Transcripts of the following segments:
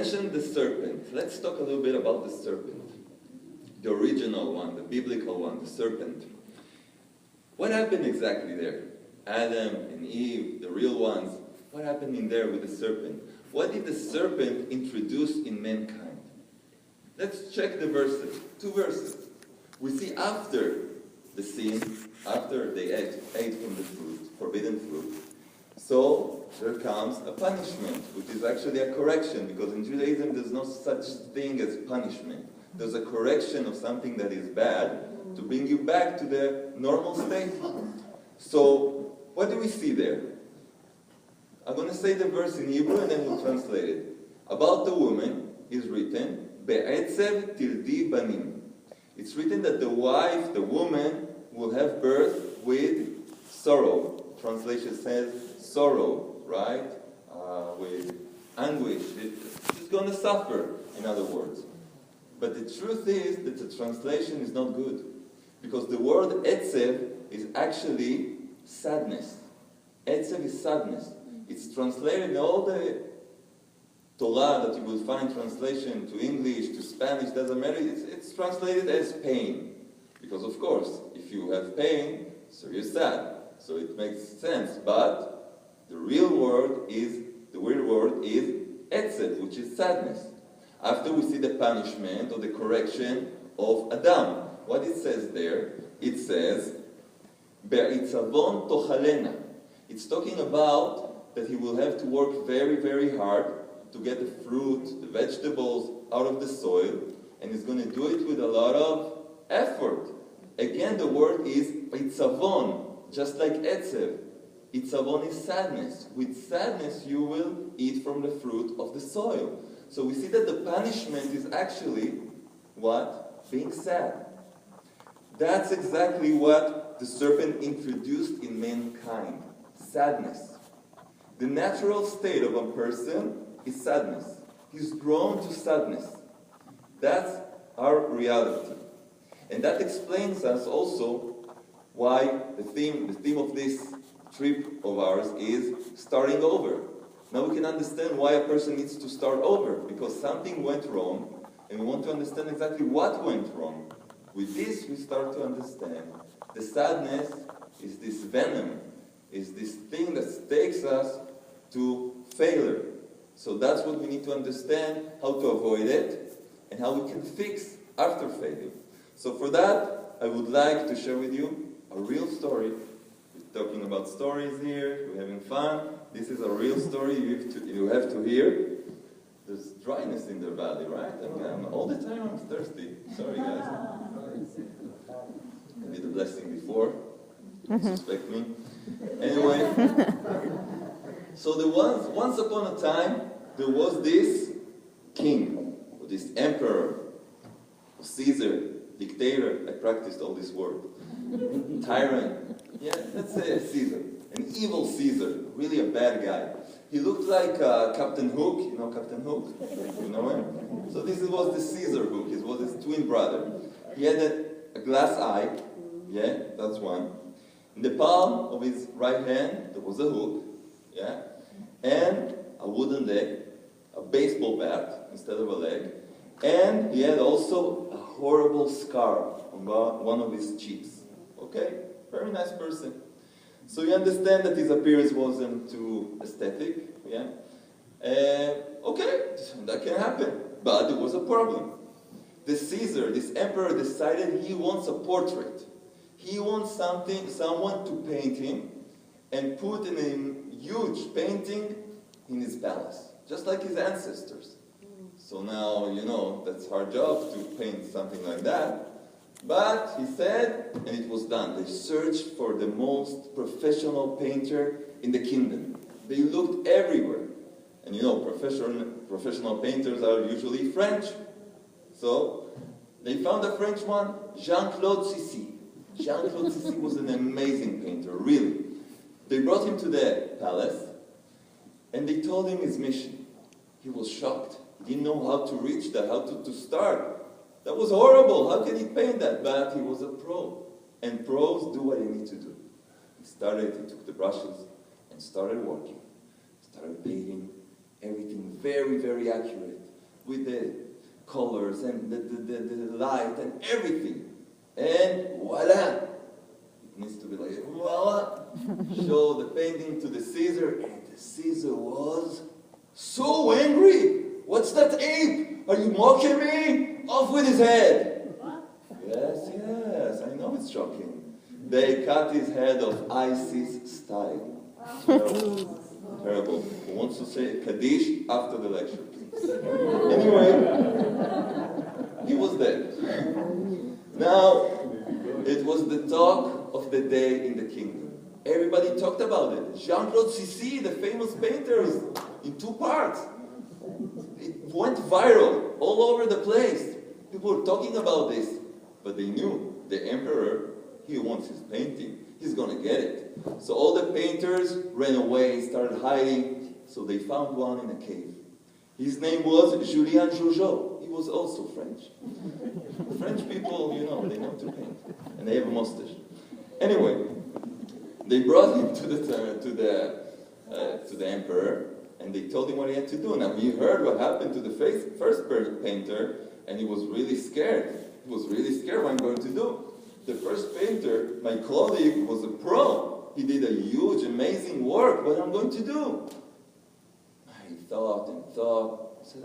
mentioned the serpent. Let's talk a little bit about the serpent. The original one, the biblical one, the serpent. What happened exactly there? Adam and Eve, the real ones, what happened in there with the serpent? What did the serpent introduce in mankind? Let's check the verses. 2 verses. We see after the sin, after they ate from the fruit, forbidden fruit, so there comes a punishment, which is actually a correction, because in Judaism there's no such thing as punishment. There's a correction of something that is bad to bring you back to the normal state. So, what do we see there? I'm going to say the verse in Hebrew and then we'll translate it. About the woman is written, Be'etzev tildi banim. It's written that the wife, the woman, will have birth with sorrow. Translation says sorrow, right? With anguish. She's going to suffer, in other words. But the truth is that the translation is not good. Because the word etzev is actually sadness. Etzev is sadness. It's translated in all the Torah that you will find translation to English, to Spanish, doesn't matter. It's translated as pain. Because of course, if you have pain, so you're sad. So it makes sense. But the real word is etzev, which is sadness. After we see the punishment or the correction of Adam. What it says there? It says, Be'itzavon tochalena. It's talking about that he will have to work very, very hard to get the fruit, the vegetables out of the soil, and he's going to do it with a lot of effort. Again, the word is itzavon, just like etzev. Itzavon is sadness. With sadness, you will eat from the fruit of the soil. So we see that the punishment is actually what? Being sad. That's exactly what the serpent introduced in mankind. Sadness. The natural state of a person is sadness. He's drawn to sadness. That's our reality. And that explains us also why the theme of this trip of ours is starting over. Now we can understand why a person needs to start over, because something went wrong, and we want to understand exactly what went wrong. With this, we start to understand the sadness is this venom, is this thing that takes us to failure. So that's what we need to understand, how to avoid it, and how we can fix after failure. So for that, I would like to share with you a real story. We're talking about stories here, we're having fun. This is a real story you have to hear. There's dryness in the valley, right? All the time I'm thirsty. Sorry, guys. I did a blessing before. Don't suspect me. Anyway, so once upon a time, there was this king, or this emperor, or Caesar, dictator. I practiced all this word. Tyrant. Yeah, let's say Caesar. An evil Caesar. Really a bad guy. He looked like Captain Hook. You know Captain Hook? You know him? So this was the Caesar Hook. It was his twin brother. He had a glass eye. Yeah, that's one. In the palm of his right hand, there was a hook. Yeah. And a wooden leg. A baseball bat instead of a leg. And he had also a horrible scar on one of his cheeks. Okay? Very nice person. So you understand that his appearance wasn't too aesthetic, yeah? Okay, that can happen. But there was a problem. The Caesar, this emperor, decided he wants a portrait. He wants someone to paint him and put in a huge painting in his palace, just like his ancestors. So now, that's our job to paint something like that. But he said, and it was done, they searched for the most professional painter in the kingdom. They looked everywhere. And professional painters are usually French. So they found a French one, Jean-Claude Sissi. Jean-Claude Sissi was an amazing painter, really. They brought him to the palace, and they told him his mission. He was shocked. He didn't know how to reach that, how to start. That was horrible. How can he paint that? But he was a pro. And pros do what they need to do. He took the brushes and started working. Started painting everything very, very accurate. with the colors and the light and everything. And voila! It needs to be like, voila! Show the painting to the Caesar, and the Caesar was so angry. What's that ape? Are you mocking me? Off with his head. Yes, I know it's shocking. They cut his head off ISIS style. Terrible. Terrible. Who wants to say Kaddish after the lecture, please? Anyway, he was dead. Now, it was the talk of the day in the kingdom. Everybody talked about it. Jean-Claude Sissi, the famous painter, is in 2 parts. It went viral all over the place. People were talking about this. But they knew the emperor, he wants his painting. He's going to get it. So all the painters ran away, started hiding. So they found one in a cave. His name was Julien Jojo. He was also French. French people, you know, they know to paint. And they have a mustache. Anyway, they brought him to the emperor, and they told him what he had to do. Now, he heard what happened to the first painter, and he was really scared. He was really scared what I'm going to do. The first painter, my colleague, was a pro. He did a huge, amazing work. What am I going to do? He thought and thought. He said,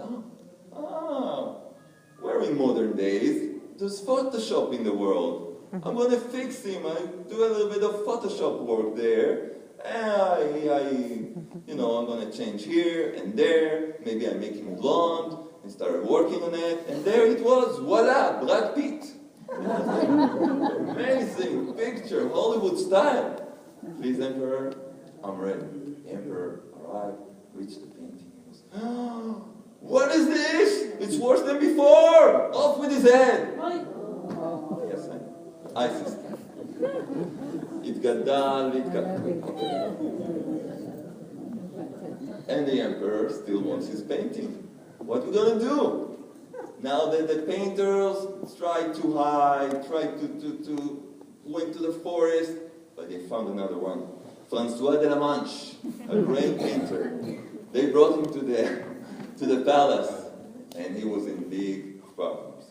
we're in modern days. There's Photoshop in the world. I'm going to fix him. I do a little bit of Photoshop work there. I'm going to change here and there. Maybe I make him blonde. And started working on it. And there it was. Voila, Brad Pitt. Amazing picture, Hollywood style. Please, Emperor, I'm ready. The Emperor arrived, reached the painting. He goes, what is this? It's worse than before. Off with his head. Yes, ISIS. It got done, and the Emperor still wants his painting. What are we going to do? Now that the painters tried to hide, tried to went to the forest, but they found another one. Francois de la Manche, a great painter. They brought him to the palace, and he was in big problems.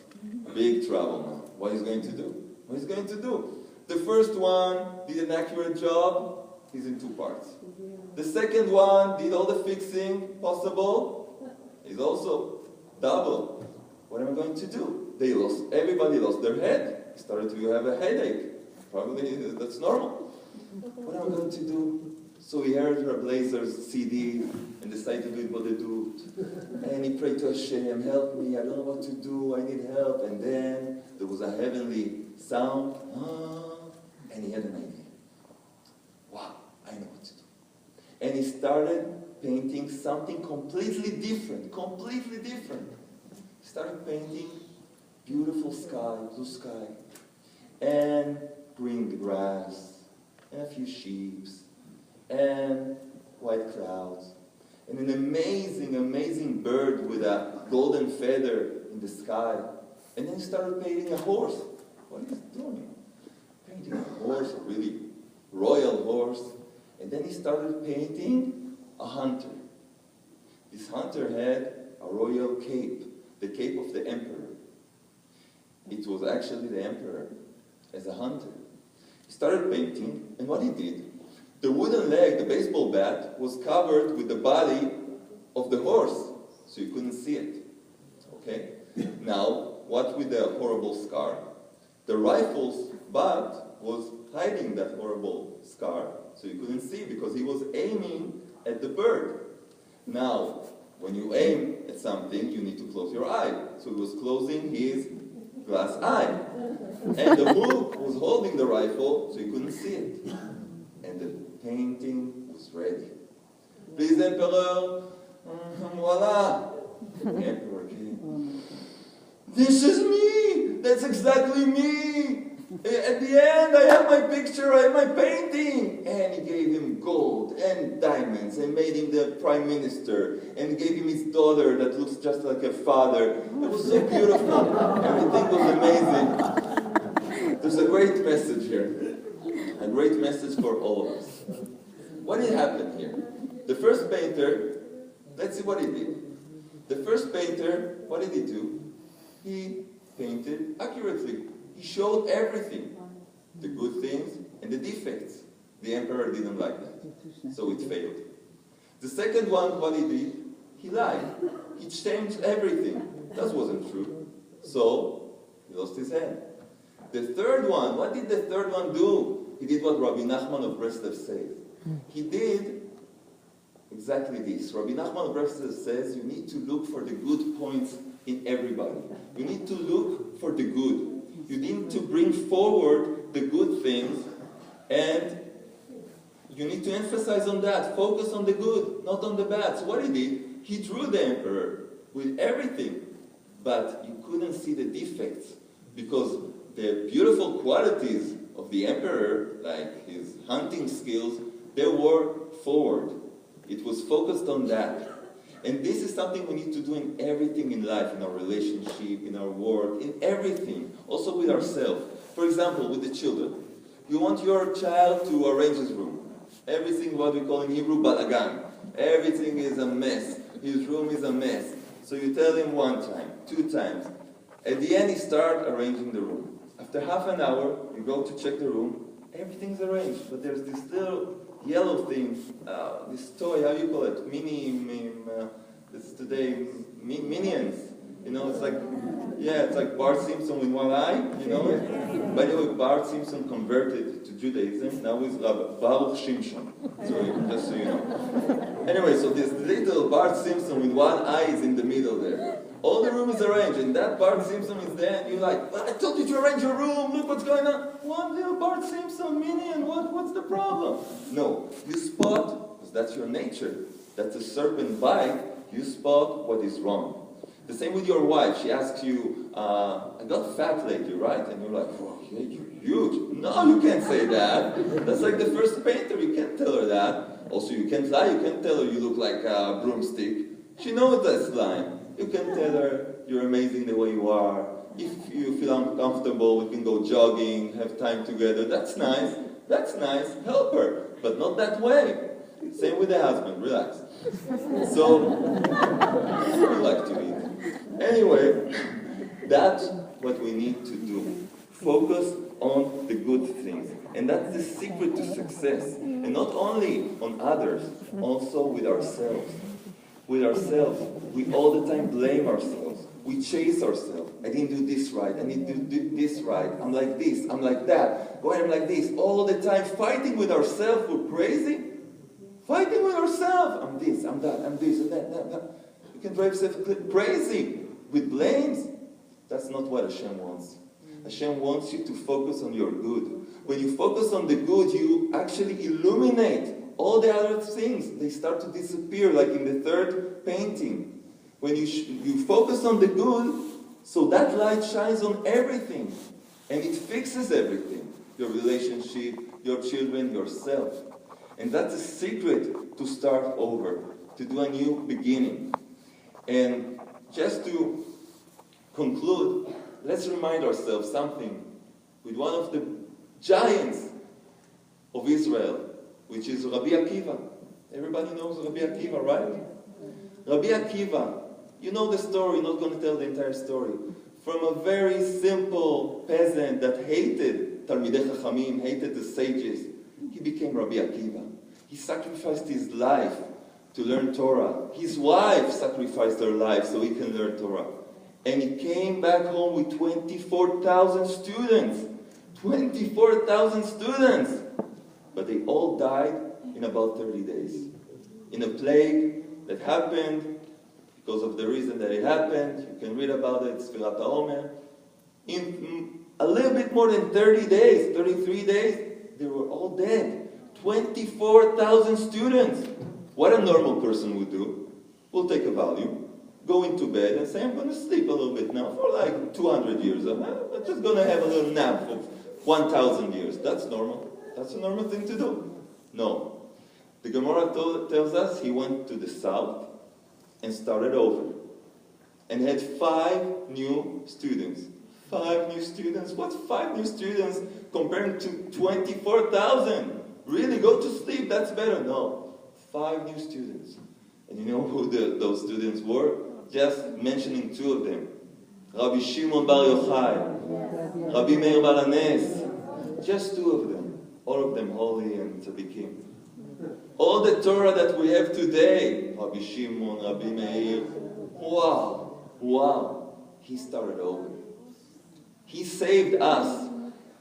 Big trouble now. What he's going to do? What he's going to do? The first one did an accurate job. He's in 2 parts. The second one did all the fixing possible. He's also double. What am I going to do? Everybody lost their head. Started to have a headache. Probably that's normal. What am I going to do? So he heard Rabbi Lazer's CD and decided to do it what they do. And he prayed to Hashem, help me, I don't know what to do, I need help. And then there was a heavenly sound. And he had an idea. Wow, I know what to do. And he started painting something completely different. Completely different. He started painting beautiful sky, blue sky, and green grass, and a few sheep, and white clouds, and an amazing, amazing bird with a golden feather in the sky. And then he started painting a horse. What is he doing? Painting a horse, a really royal horse. And then he started painting a hunter. This hunter had a royal cape, the cape of the emperor. It was actually the emperor as a hunter. He started painting, and what he did, the wooden leg, the baseball bat, was covered with the body of the horse, so you couldn't see it. Okay? Now, what with the horrible scar? The rifle's butt was hiding that horrible scar, so you couldn't see because he was aiming at the bird. Now, when you aim at something, you need to close your eye. So he was closing his glass eye. And the bull was holding the rifle, so you couldn't see it. And the painting was ready. Please, Emperor. Voila. The Emperor came. This is me. That's exactly me. At the end, I have my picture, I have my painting. And he gave him gold and diamonds and made him the prime minister and gave him his daughter that looks just like her father. It was so beautiful. Everything was amazing. There's a great message here. A great message for all of us. What did happen here? The first painter, let's see what he did. The first painter, what did he do? He painted accurately. He showed everything, the good things and the defects. The emperor didn't like that, so it failed. The second one, what he did? He lied. He changed everything. That wasn't true. So, he lost his hand. The third one, what did the third one do? He did what Rabbi Nachman of Breslev says. He did exactly this. Rabbi Nachman of Breslev says you need to look for the good points in everybody. You need to look for the good. You need to bring forward the good things, and you need to emphasize on that. Focus on the good, not on the bad. So what he did, he drew the emperor with everything, but you couldn't see the defects, because the beautiful qualities of the emperor, like his hunting skills, they were forward. It was focused on that. And this is something we need to do in everything in life, in our relationship, in our work, in everything. Also with ourselves. For example, with the children. You want your child to arrange his room. Everything, what we call in Hebrew, balagan. Everything is a mess. His room is a mess. So you tell him one time, 2 times. At the end, he starts arranging the room. After half an hour, you go to check the room. Everything's arranged, but there's this little yellow thing, this toy, how you call it? This is today, Minions. You know, it's like, yeah, it's like Bart Simpson with one eye, you know. By the way, Bart Simpson converted to Judaism, now he's Baruch Shimshon. So, just so you know. Anyway, so this little Bart Simpson with one eye is in the middle there. All the room is arranged, and that Bart Simpson is there, and you're like, well, I told you to arrange your room, look what's going on. One little Bart Simpson minion, what's the problem? No, you spot, because that's your nature, that's a serpent bite, you spot what is wrong. The same with your wife, she asks you, I got fat lately, right? And you're like, oh, yeah, you're huge. No, you can't say that. That's like the first painter, you can't tell her that. Also, you can't lie, you can't tell her you look like a broomstick. She knows that's lying. You can tell her you're amazing the way you are. If you feel uncomfortable, we can go jogging, have time together. That's nice. That's nice. Help her. But not that way. Same with the husband. Relax. So, we like to eat. Anyway, that's what we need to do. Focus on the good things. And that's the secret to success. And not only on others, also with ourselves. With ourselves, we all the time blame ourselves. We chase ourselves. I didn't do this right. I need to do this right. I'm like this. I'm like that. Why I'm like this? All the time fighting with ourselves. We're crazy. Fighting with ourselves. I'm this. I'm that. I'm this and that. You can drive yourself crazy with blames. That's not what Hashem wants. Hashem wants you to focus on your good. When you focus on the good, you actually illuminate all the other things. They start to disappear, like in the third painting. When you focus on the good, so that light shines on everything. And it fixes everything. Your relationship, your children, yourself. And that's a secret to start over, to do a new beginning. And just to conclude, let's remind ourselves something with one of the giants of Israel, which is Rabbi Akiva. Everybody knows Rabbi Akiva, right? Rabbi Akiva, you know the story, not going to tell the entire story. From a very simple peasant that hated Talmidei Chachamim, hated the sages, he became Rabbi Akiva. He sacrificed his life to learn Torah. His wife sacrificed her life so he can learn Torah. And he came back home with 24,000 students. 24,000 students! But they all died in about 30 days. In a plague that happened, because of the reason that it happened, you can read about it, Sfirat HaOmer. In a little bit more than 30 days, 33 days, they were all dead. 24,000 students. What a normal person would do, will take a Valium, go into bed and say, I'm going to sleep a little bit now for like 200 years. I'm just going to have a little nap of 1,000 years. That's normal. That's a normal thing to do. No. The Gemara tells us he went to the south and started over. And had 5 new students. 5 new students? What's 5 new students compared to 24,000? Really, go to sleep, that's better. No. 5 new students. And you know who those students were? just mentioning two of them. Rabbi Shimon Bar Yochai, Rabbi Meir Baal HaNes, just two of them. All of them holy and tzaddikim. All the Torah that we have today, Rabbi Shimon, Rabbi Meir, wow. He started over. He saved us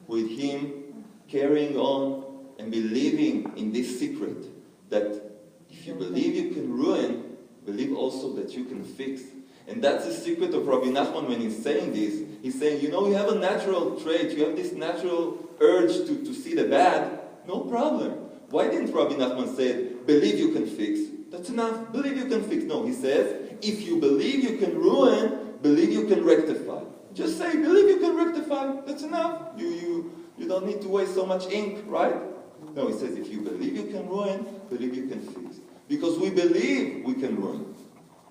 with him carrying on and believing in this secret that if you believe you can ruin, believe also that you can fix. And that's the secret of Rabbi Nachman when he's saying this. He's saying, you have a natural trait, you have this natural urge to see the bad, no problem. Why didn't Rabbi Nachman say, believe you can fix? That's enough, believe you can fix. No, he says, if you believe you can ruin, believe you can rectify. Just say, believe you can rectify, that's enough. You don't need to waste so much ink, right? No, he says, if you believe you can ruin, believe you can fix. Because we believe we can ruin.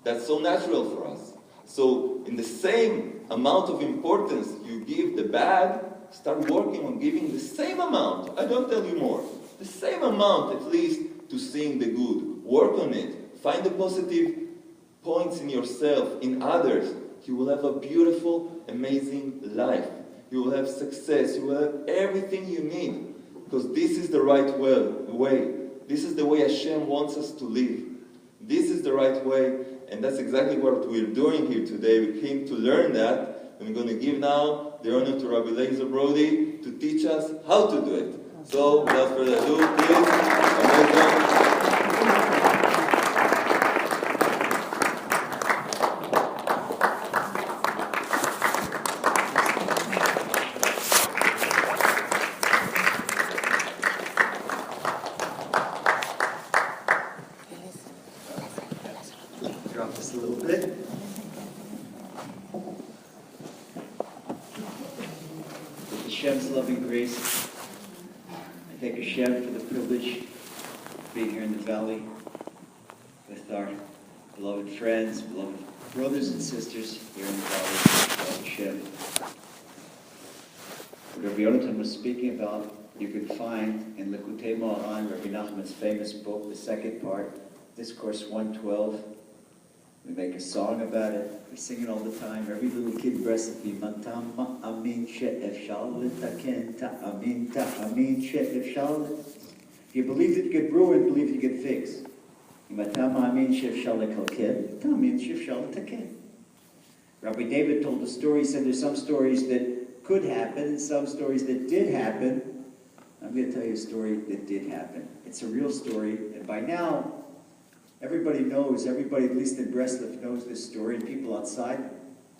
That's so natural for us. So, in the same amount of importance you give the bad, start working on giving the same amount. I don't tell you more. The same amount, at least, to seeing the good. Work on it. Find the positive points in yourself, in others. You will have a beautiful, amazing life. You will have success. You will have everything you need. Because this is the right way. This is the way Hashem wants us to live. This is the right way. And that's exactly what we're doing here today. We came to learn that. And we're going to give now the honor to Rabbi Lazer Brody to teach us how to do it. So, without further ado, please, welcome. Drop this a little bit. With Hashem's loving grace, I thank Hashem for the privilege of being here in the valley with our beloved friends, beloved brothers and sisters here in the valley of Hashem. What Rabbi Yonatan was speaking about, you can find in Likutei Moharan, Rabbi Nachman's famous book, the second part, Discourse 112. We make a song about it. We sing it all the time. Every little kid recipe. Matam amin she'efshar letaken. Ta'amin ta'amin she'efshar. If you believe that you get ruined, believe you get fixed. Matam amin she'efshar lekalken. Ta'amin she'efshar letaken. Rabbi David told a story. He said there's some stories that could happen and some stories that did happen. I'm going to tell you a story that did happen. It's a real story, and by now, everybody knows, everybody at least in Breslov knows this story, and people outside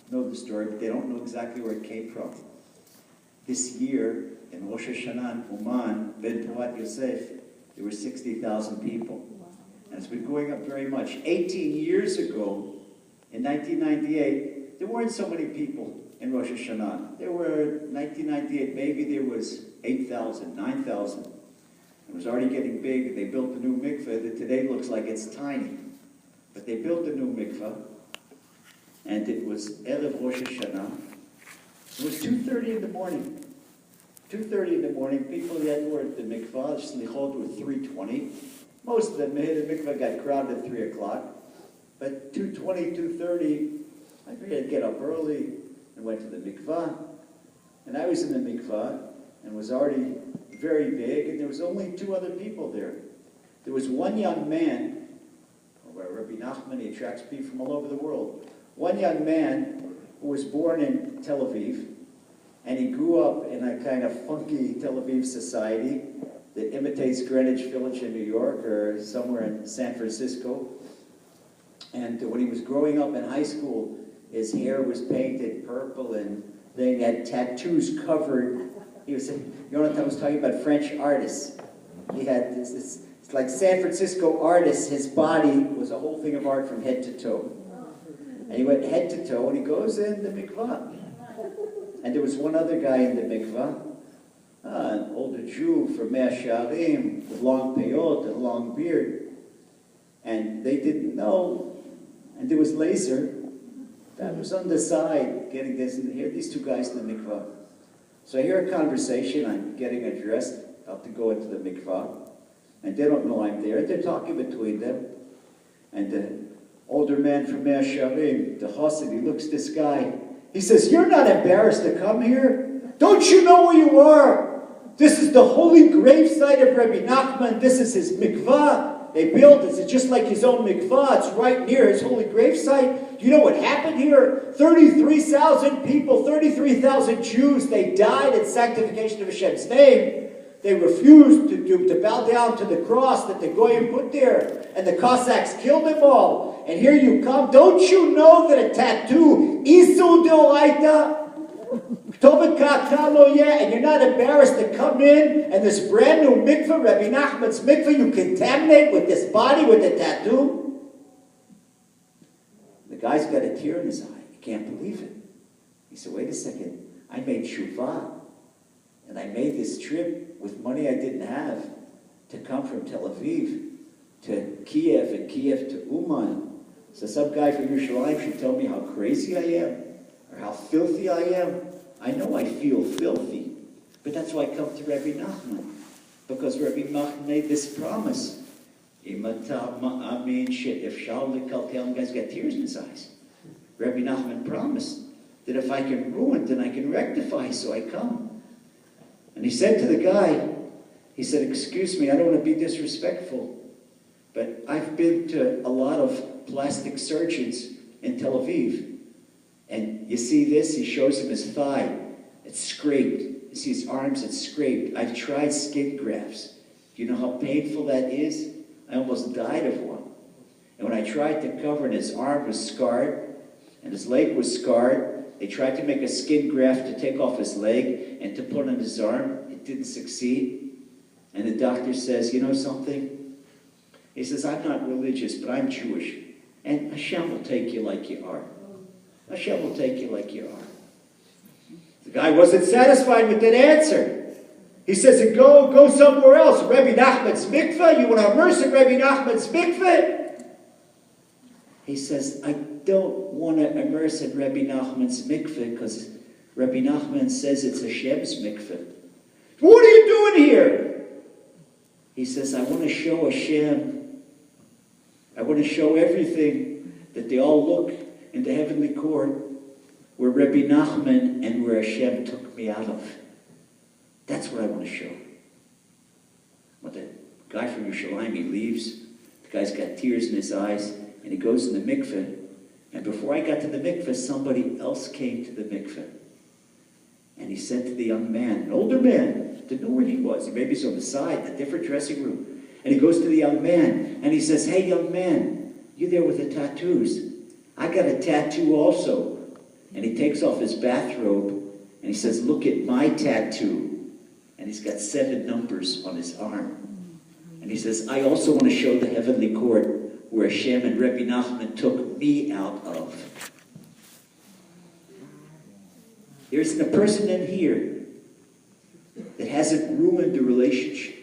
know the story, but they don't know exactly where it came from. This year, in Rosh Hashanah in Uman, Ben Porat Yosef, there were 60,000 people. And it's been going up very much. 18 years ago, in 1998, there weren't so many people in Rosh Hashanah. There were, 1998, maybe there was 8,000, 9,000. It was already getting big. They built a new mikveh that today looks like it's tiny. But they built a new mikveh, and it was Erev Rosh Hashanah. It was 2:30 in the morning. 2:30 in the morning, people that were at the mikveh, Slichot were 3:20. Most of them, the mikveh got crowded at 3 o'clock. But 2:20, 2:30, I figured I'd get up early and went to the mikveh. And I was in the mikveh and was already very big, and there was only 2 other people there. There was one young man, Rabbi Nachman, he attracts people from all over the world. One young man who was born in Tel Aviv, and he grew up in a kind of funky Tel Aviv society that imitates Greenwich Village in New York or somewhere in San Francisco. And when he was growing up in high school, his hair was painted purple, and they had tattoos covered. Yonatan was talking about French artists. He had it's like San Francisco artists. His body was a whole thing of art from head to toe. And he went head to toe, and he goes in the mikvah. And there was one other guy in the mikvah, an older Jew from Mea Shearim, with long peyot and a long beard. And they didn't know. And there was Lazer that was on the side getting this. And here are these 2 guys in the mikvah. So I hear a conversation, I'm getting dressed, about to go into the mikvah, and they don't know I'm there. They're talking between them, and older man from Mea Shearim, the Chassid, he looks at this guy. He says, you're not embarrassed to come here? Don't you know where you are? This is the holy gravesite of Rabbi Nachman. This is his mikvah. They built it. It's just like his own mikvah. It's right near his holy gravesite. Do you know what happened here? 33,000 people, 33,000 Jews, they died in sanctification of Hashem's name. They refused to bow down to the cross that the Goyim put there. And the Cossacks killed them all. And here you come. Don't you know that a tattoo, Isu Deoraita, and you're not embarrassed to come in and this brand new mikveh, Rabbi Nachman's mikveh, you contaminate with this body, with the tattoo? The guy's got a tear in his eye. He can't believe it. He said, wait a second. I made shuvah. And I made this trip with money I didn't have to come from Tel Aviv to Kiev and Kiev to Uman. So some guy from Yerushalayim should tell me how crazy I am or how filthy I am. I know I feel filthy, but that's why I come to Rabbi Nachman, because Rabbi Nachman made this promise. If Shaul guy's got tears in his eyes. Rabbi Nachman promised that if I can ruin, then I can rectify, so I come. And he said to the guy, he said, excuse me, I don't want to be disrespectful, but I've been to a lot of plastic surgeons in Tel Aviv. And you see this? He shows him his thigh. It's scraped. You see his arms, it's scraped. I've tried skin grafts. Do you know how painful that is? I almost died of one. And when I tried to cover it, his arm was scarred, and his leg was scarred. They tried to make a skin graft to take off his leg and to put on his arm. It didn't succeed. And the doctor says, you know something? He says, I'm not religious, but I'm Jewish. And Hashem will take you like you are. Hashem will take you like you are. The guy wasn't satisfied with that answer. He says, go somewhere else. Rabbi Nachman's mikveh? You want to immerse in Rabbi Nachman's mikveh? He says, I don't want to immerse in Rabbi Nachman's mikveh because Rabbi Nachman says it's Hashem's mikveh. What are you doing here? He says, I want to show Hashem. I want to show everything that they all look in the heavenly court where Rabbi Nachman and where Hashem took me out of. That's what I want to show. But the guy from Yerushalayim, he leaves. The guy's got tears in his eyes, and he goes in the mikveh. And before I got to the mikveh, somebody else came to the mikveh. And he said to the young man, an older man, didn't know where he was. He maybe was on the side, a different dressing room. And he goes to the young man, and he says, hey, young man, you there with the tattoos? I got a tattoo also. And he takes off his bathrobe, and he says, look at my tattoo. And he's got 7 numbers on his arm. And he says, I also want to show the heavenly court where Hashem and Rabbi Nachman took me out of. There isn't a person in here that hasn't ruined the relationship.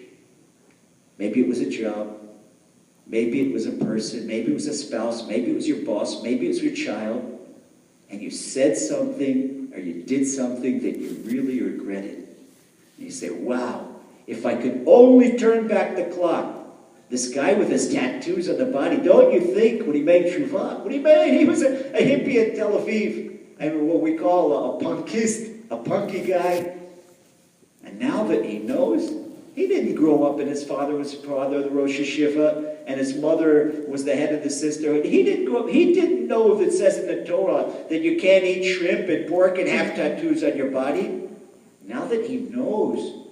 Maybe it was a job. Maybe it was a person. Maybe it was a spouse. Maybe it was your boss. Maybe it was your child. And you said something or you did something that you really regretted. And you say, wow, if I could only turn back the clock. This guy with his tattoos on the body, don't you think when he made Shuvah, what he made? He was a hippie in Tel Aviv. I mean, what we call a punkist, a punky guy. And now that he knows, he didn't grow up and his father was father of the Rosh Hashiva and his mother was the head of the sisterhood. He didn't grow up, he didn't know that it says in the Torah that you can't eat shrimp and pork and have tattoos on your body. Now that he knows,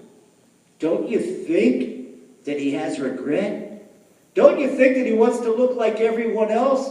don't you think that he has regret? Don't you think that he wants to look like everyone else?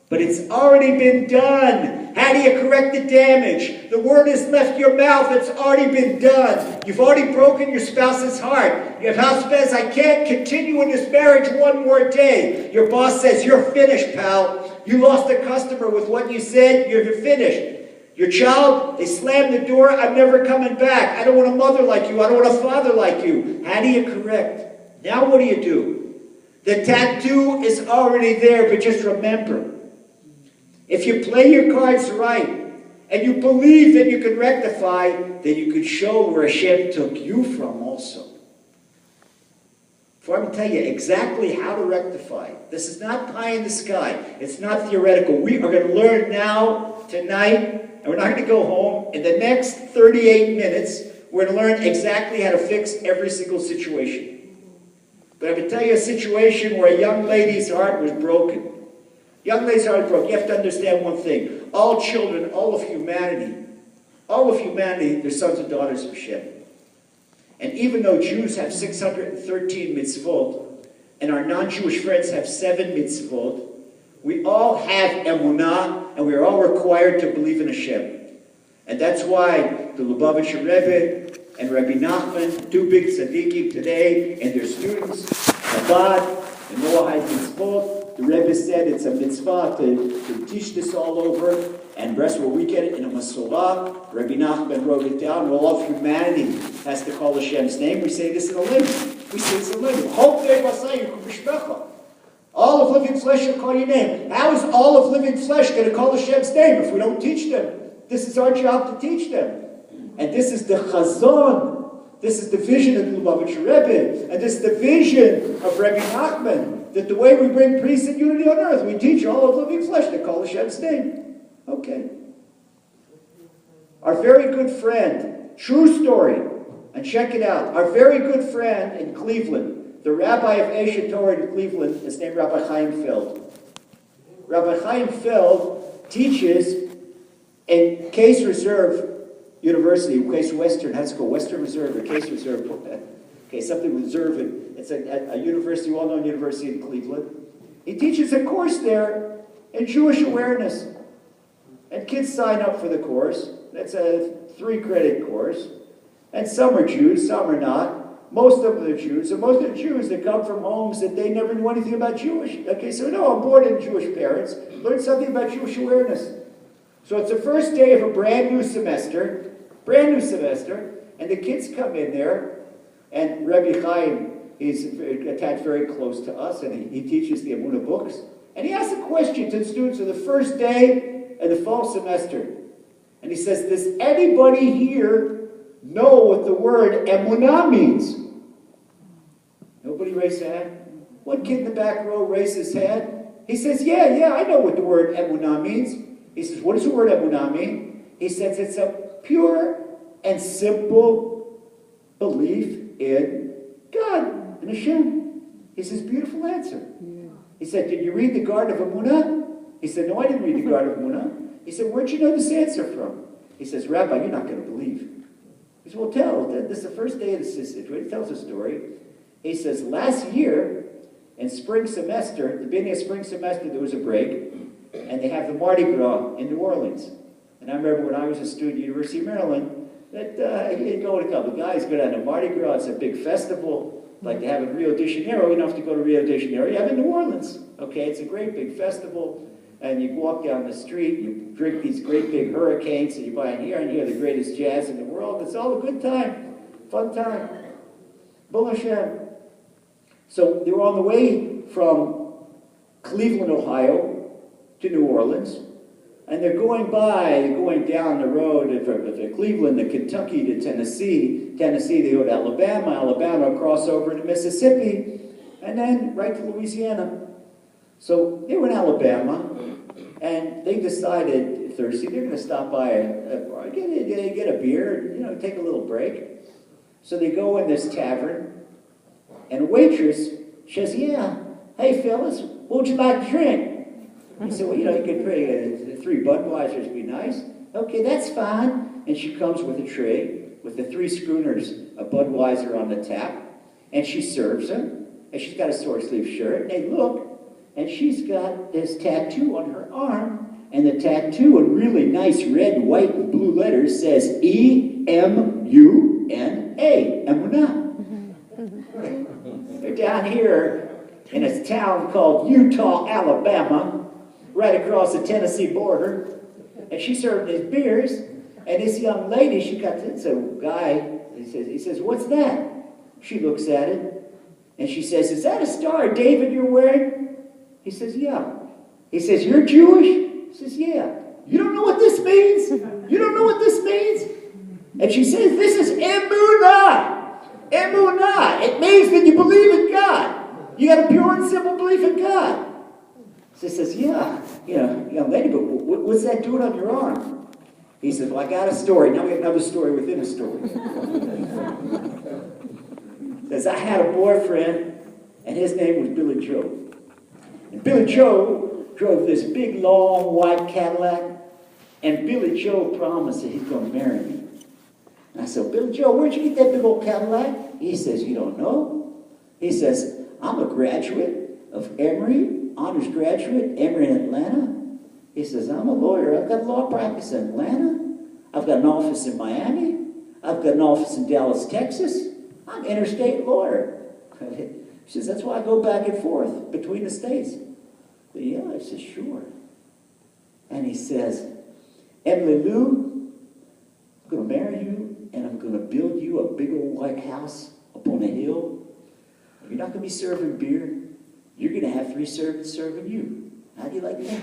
But it's already been done. How do you correct the damage? The word has left your mouth. It's already been done. You've already broken your spouse's heart. Your house says, I can't continue in this marriage one more day. Your boss says, you're finished, pal. You lost a customer with what you said. You're finished. Your child, they slammed the door. I'm never coming back. I don't want a mother like you. I don't want a father like you. How do you correct? Now what do? The tattoo is already there, but just remember, if you play your cards right, and you believe that you can rectify, then you could show where Hashem took you from also. Before I'm going to tell you exactly how to rectify, this is not pie in the sky. It's not theoretical. We are going to learn now, tonight, and we're not going to go home. In the next 38 minutes, we're going to learn exactly how to fix every single situation. But I'm going to tell you a situation where a young lady's heart was broken. Young lady's heart was broken. You have to understand one thing. All children, all of humanity, they're sons and daughters of Hashem. And even though Jews have 613 mitzvot, and our non-Jewish friends have 7 mitzvot, we all have Emuna, and we are all required to believe in Hashem. And that's why the Lubavitcher Rebbe and Rabbi Nachman, 2 big tzaddikim today, and their students, Chabad, and Noahide mitzvot, the Rebbe said it's a mitzvah to teach this all over, and the rest where we get it in a Masorah. Rabbi Nachman wrote it down. All of humanity has to call Hashem's name. We say this in a living. We say this in a living. All of living flesh shall call your name. How is all of living flesh going to call Hashem's name if we don't teach them? This is our job to teach them. And this is the chazon. This is the vision of the Lubavitcher Rebbe. And this is the vision of Rabbi Nachman. That the way we bring peace and unity on earth, we teach all of living flesh to call Hashem's name. Okay. Our very good friend, true story, and check it out. Our very good friend in Cleveland, the rabbi of Esha Torah in Cleveland, is named Rabbi Chaim Feld. Rabbi Chaim Feld teaches in Case Reserve University, Case Western, how's it called? Western Reserve or Case Reserve? Okay, something reserve. It's a university, well-known university in Cleveland. He teaches a course there in Jewish awareness. And kids sign up for the course. That's a 3-credit course. And some are Jews, some are not. Most of them are Jews. And most of the Jews that come from homes that they never knew anything about Jewish. Okay, so no, I'm born in Jewish parents. Learn something about Jewish awareness. So it's the first day of a brand new semester. And the kids come in there. And Rabbi Chaim is attached very close to us. And he teaches the Emuna books. And he asks a question to the students of the first day and the fall semester. And he says, does anybody here know what the word Emuna means? Nobody raised their hand. One kid in the back row raised his hand. He says, yeah, I know what the word Emuna means. He says, what does the word Emuna mean? He says, it's a pure and simple belief in God, in Hashem. He says, beautiful answer. He said, did you read the Garden of Emuna? He said, no, I didn't read the Garden of Emuna. He said, where'd you know this answer from? He says, Rabbi, you're not going to believe. He said, well, tell. This is the first day of the situation. He tells a story. He says, last year, in spring semester, the beginning of spring semester, there was a break, and they have the Mardi Gras in New Orleans. And I remember when I was a student at University of Maryland, that you'd go with a couple of guys, go down to Mardi Gras. It's a big festival, like they have in Rio de Janeiro. You don't have to go to Rio de Janeiro. You have it in New Orleans. Okay, it's a great big festival. And you walk down the street, you drink these great big hurricanes, and you buy in here and hear the greatest jazz in the world. It's all a good time, fun time. Baruch Hashem. So they were on the way from Cleveland, Ohio, to New Orleans, and they're going down the road from Cleveland to Kentucky to Tennessee. Tennessee, they go to Alabama. Alabama, cross over to Mississippi, and then right to Louisiana. So they were in Alabama, and they decided, thirsty, they're going to stop by a bar, get a beer, take a little break. So they go in this tavern, and a waitress says, yeah, hey fellas, what would you like to drink? He said, well, you could pay 3 Budweisers would be nice. Okay, that's fine. And she comes with a tray with the 3 schooners of Budweiser on the tap, and she serves them, and she's got a short sleeve shirt, and they look, and she's got this tattoo on her arm, and the tattoo in really nice red, white, and blue letters says E-M-U-N-A, Emuna. They're down here in a town called Utah, Alabama, right across the Tennessee border, and she's serving these beers, and this young lady, she got this guy, he says, what's that? She looks at it, and she says, is that a Star of David you're wearing? He says, yeah. He says, you're Jewish? He says, yeah. You don't know what this means? You don't know what this means? And she says, this is Emuna. Emuna. It means that you believe in God. You got a pure and simple belief in God. So he says, yeah, young lady, but what's that doing on your arm? He says, well, I got a story. Now we have another story within a story. Says, I had a boyfriend, and his name was Billy Joe. And Billy Joe drove this big, long, white Cadillac, and Billy Joe promised that he's going to marry me. And I said, Billy Joe, where'd you get that big old Cadillac? He says, you don't know? He says, I'm a graduate of Emory, honors graduate, Emory in Atlanta. He says, I'm a lawyer. I've got law practice in Atlanta. I've got an office in Miami. I've got an office in Dallas, Texas. I'm an interstate lawyer. He says, that's why I go back and forth between the states. But yeah, I said, sure. And he says, Emily Lou, I'm going to marry you, and I'm going to build you a big old white house up on a hill. You're not going to be serving beer. You're going to have 3 servants serving you. How do you like that?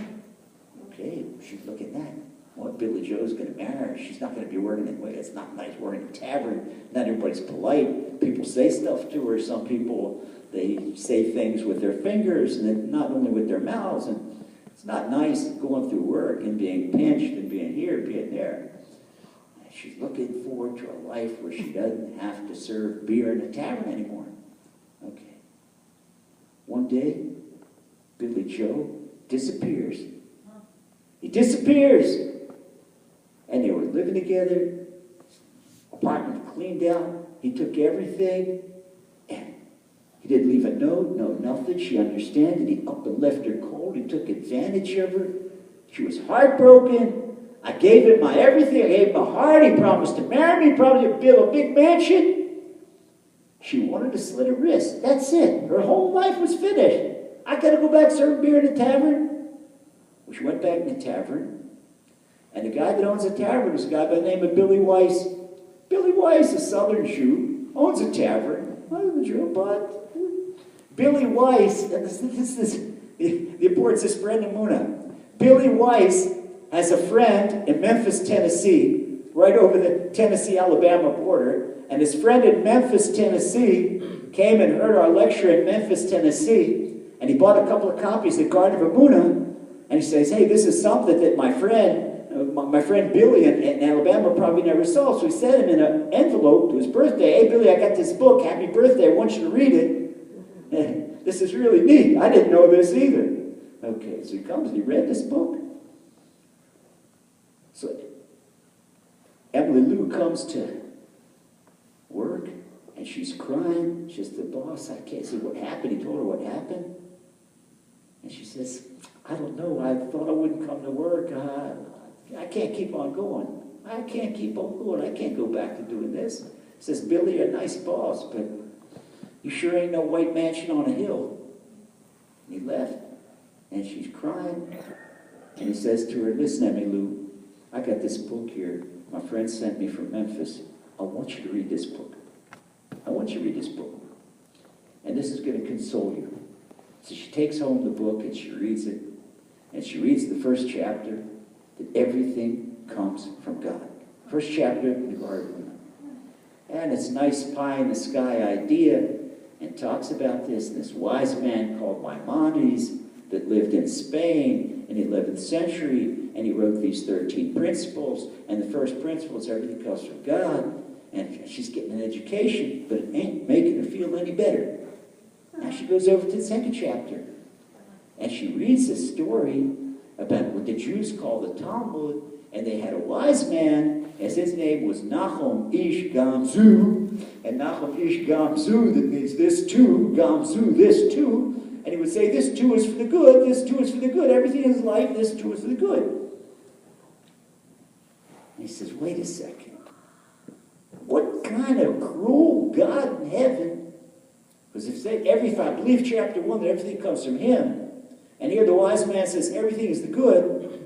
Okay, she's looking at that. Well, Billy Joe's going to marry her. She's not going to be working in, it's not nice working in a tavern. Not everybody's polite. People say stuff to her. Some people, they say things with their fingers, and then not only with their mouths. And it's not nice going through work and being pinched and being here, being there. And she's looking forward to a life where she doesn't have to serve beer in a tavern anymore. Okay. One day, Billy Joe disappears. He disappears. And they were living together. Apartment cleaned out. He took everything. And he didn't leave a note, no nothing. She understood it. He up and left her cold. He took advantage of her. She was heartbroken. I gave him my everything. I gave him my heart. He promised to marry me. He promised to build a big mansion. She wanted to slit her wrist. That's it. Her whole life was finished. I got to go back serving beer in the tavern. Well, she went back in the tavern. And the guy that owns the tavern is a guy by the name of Billy Weiss. Billy Weiss, a southern Jew, owns a tavern. I'm a Jew, but Billy Weiss, and this is the importance of his friend Emuna. Billy Weiss has a friend in Memphis, Tennessee, right over the Tennessee-Alabama border. And his friend in Memphis, Tennessee, came and heard our lecture in Memphis, Tennessee, and he bought a couple of copies of Garden of Emuna, and he says, hey, this is something that my friend Billy in Alabama probably never saw. So he sent him in an envelope to his birthday. Hey, Billy, I got this book. Happy birthday. I want you to read it. And this is really neat. I didn't know this either. Okay, so he comes and he read this book. So Emily Lou comes to work, and she's crying. She says, the boss, I can't see what happened. He told her what happened. And she says, I don't know. I thought I wouldn't come to work. I can't keep on going. I can't keep on going. I can't go back to doing this. Says, Billy, you're a nice boss, but you sure ain't no white mansion on a hill. And he left, and she's crying. And he says to her, listen, Emily Lou, I got this book here. My friend sent me from Memphis. I want you to read this book. I want you to read this book. And this is going to console you. So she takes home the book, and she reads it. And she reads the first chapter, that everything comes from God. First chapter of the Garden. And it's a nice pie-in-the-sky idea, and talks about this wise man called Maimonides that lived in Spain in the 11th century, and he wrote these 13 principles, and the first principle is everything comes from God, and she's getting an education, but it ain't making her feel any better. Now she goes over to the second chapter, and she reads this story about what the Jews call the Talmud, and they had a wise man, as his name was Nachum Ish Gamzu, and Nachum Ish Gamzu, that means this too, Gamzu, this too, and he would say, this too is for the good, this too is for the good, everything in his life, this too is for the good. And he says, wait a second, what kind of cruel God in heaven, because if I believe chapter 1 that everything comes from him, and here the wise man says everything is the good.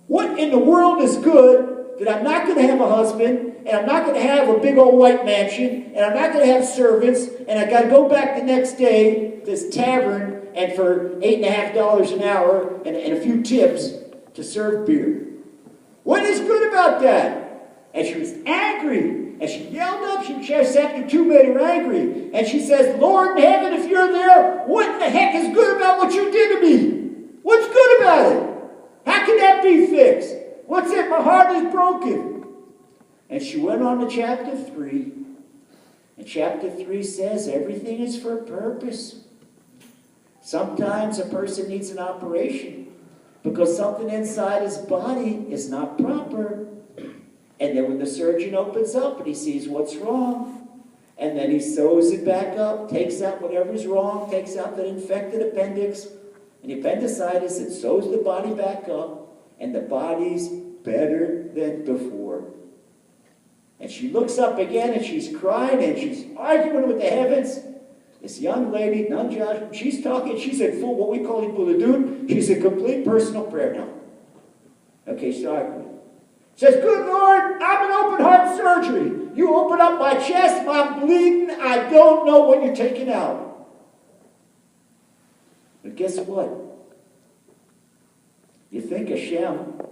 What in the world is good that I'm not going to have a husband, and I'm not going to have a big old white mansion, and I'm not going to have servants, and I got to go back the next day to this tavern and for $8.50 an hour and a few tips to serve beer? What is good about that? And she was angry. And she yelled up. Chapter 2 made her angry. And she says, Lord in heaven, if you're there, what in the heck is good about what you did to me? What's good about it? How can that be fixed? What's it? My heart is broken. And she went on to chapter 3. And chapter 3 says everything is for a purpose. Sometimes a person needs an operation because something inside his body is not proper. And then when the surgeon opens up and he sees what's wrong, and then he sews it back up, takes out whatever's wrong, takes out that infected appendix, and appendicitis, and sews the body back up, and the body's better than before. And she looks up again and she's crying and she's arguing with the heavens. This young lady, Nanjaj, she's talking, she's in full, what we call in Buladun, she's in complete personal prayer now. Okay, she's arguing. Says, good Lord, I'm in open heart surgery. You open up my chest, I'm bleeding, I don't know what you're taking out. But guess what? You think Hashem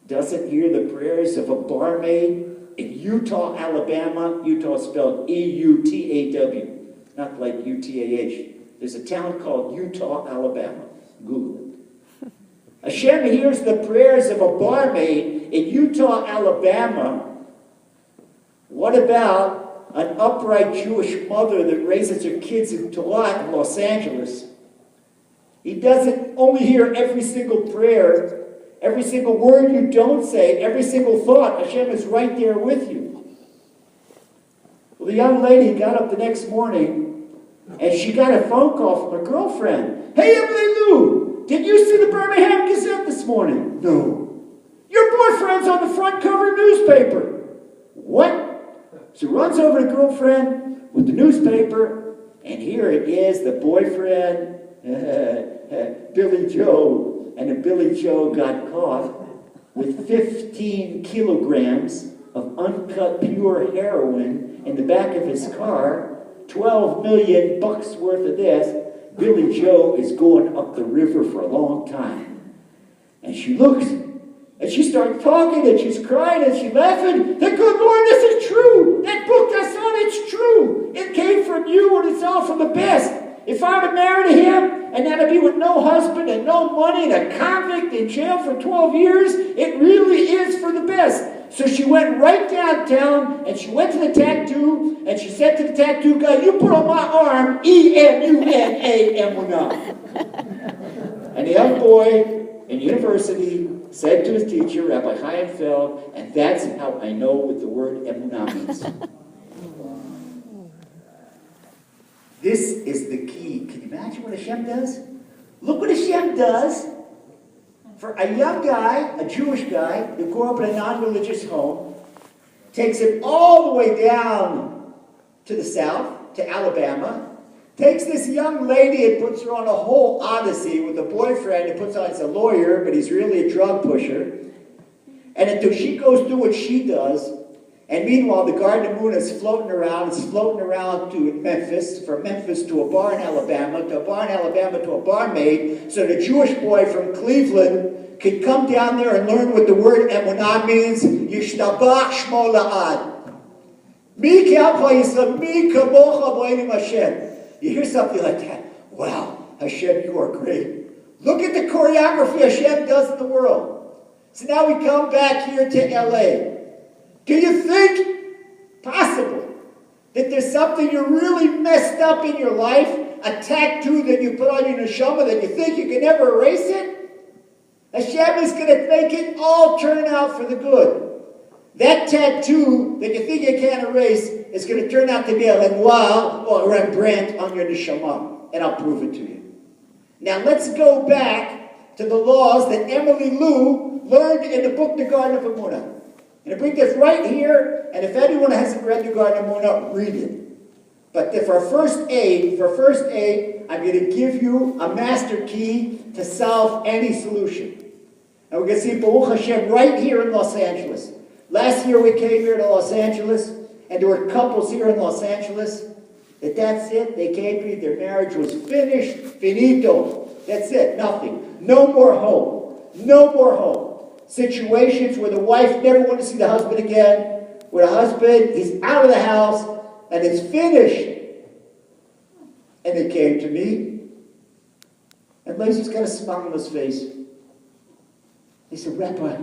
doesn't hear the prayers of a barmaid in Utah, Alabama? Utah spelled E-U-T-A-W, not like U-T-A-H. There's a town called Utah, Alabama. Google it. Hashem hears the prayers of a barmaid in Utah, Alabama. What about an upright Jewish mother that raises her kids in Talat in Los Angeles? He doesn't only hear every single prayer, every single word you don't say, every single thought. Hashem is right there with you. Well, the young lady got up the next morning and she got a phone call from her girlfriend. Hey, Emily Lou, did you see the Birmingham Gazette this morning? No. Your boyfriend's on the front cover newspaper. What? So runs over to girlfriend with the newspaper, and here it is, the boyfriend, Billy Joe. And then Billy Joe got caught with 15 kilograms of uncut pure heroin in the back of his car, $12 million worth of this. Billy Joe is going up the river for a long time. And she looks, and she starts talking, and she's crying, and she's laughing. The good Lord, this is true. That book I saw, it's true. It came from you, and it's all for the best. If I were to marry him, and then to be with no husband and no money and a convict in jail for 12 years, it really is for the best. So she went right downtown, and she went to the tattoo, and she said to the tattoo guy, you put on my arm, E-M-U-N-A, Emuna. And the young boy in university said to his teacher, Rabbi Chaim Feld, and that's how I know what the word Emuna means. This is the key. Can you imagine what Hashem does? Look what Hashem does for a young guy, a Jewish guy, who grew up in a non-religious home, takes him all the way down to the south, to Alabama, takes this young lady and puts her on a whole odyssey with a boyfriend who puts on, he's a lawyer, but he's really a drug pusher. And until she goes through what she does, and meanwhile, the Garden of Emuna is floating around. It's floating around to Memphis, from Memphis to a bar in Alabama, to a bar in Alabama to a barmaid, so the Jewish boy from Cleveland could come down there and learn what the word Emunah means. Yishtabach Shmo La'ad. Mi Ke'alpa Yisrael, mi kamocha bo'elim Hashem. You hear something like that. Wow, Hashem, you are great. Look at the choreography Hashem does in the world. So now we come back here to L.A. Do you think possible that there's something you're really messed up in your life, a tattoo that you put on your neshama that you think you can never erase it? Hashem is going to make it all turn out for the good. That tattoo that you think you can't erase is going to turn out to be a Lenoir or a Rembrandt on your neshama, and I'll prove it to you. Now let's go back to the laws that Emily Lou learned in the book, The Garden of Emuna. And I bring this right here, and if anyone hasn't read the Garden of Emuna, read it. But for first aid, I'm going to give you a master key to solve any solution. And we're going to see Baruch Hashem right here in Los Angeles. Last year we came here to Los Angeles, and there were couples here in Los Angeles that's it. They came here, their marriage was finished, finito. That's it, nothing. No more hope. No more hope. Situations where the wife never wanted to see the husband again, with a husband. He's out of the house, and it's finished. And they came to me, and Lazer's got a smile on his face. He said, Rabbi,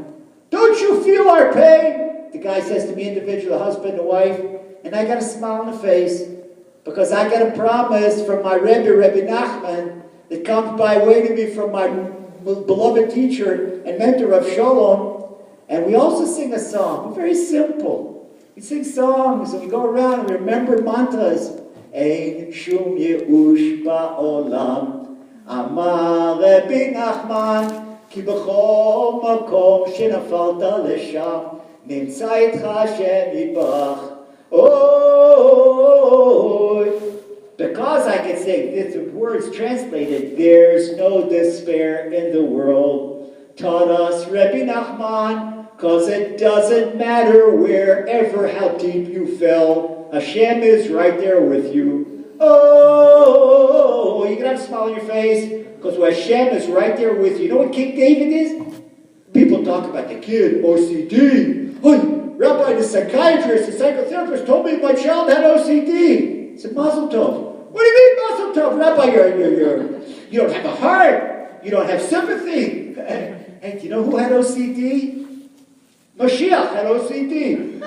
don't you feel our pain? The guy says to me individually, the husband and the wife, and I got a smile on the face because I got a promise from my Rabbi, Rabbi Nachman, that comes by way to me from my beloved teacher and mentor of Shalom. And we also sing a song, very simple. We sing songs and we go around and we remember mantras. Ein shum yeush ba'olam, Amar Rabbi Nachman, כי בכל מקום שנפלת לשם, נמצא איתך השם יתברך. Oh, because I can say this words translated, there's no despair in the world. Taught us Rabbi Nachman, because it doesn't matter wherever how deep you fell, Hashem is right there with you. Oh, you can have a smile on your face, because Hashem is right there with you. You know what King David is? People talk about the kid, OCD. Oh, Rabbi, the psychiatrist, the psychotherapist told me my child had OCD. I said, Mazel Tov. What do you mean, Mazel Tov? Rabbi, you don't have a heart. You don't have sympathy. Hey, do you know who had OCD? Mashiach had OCD.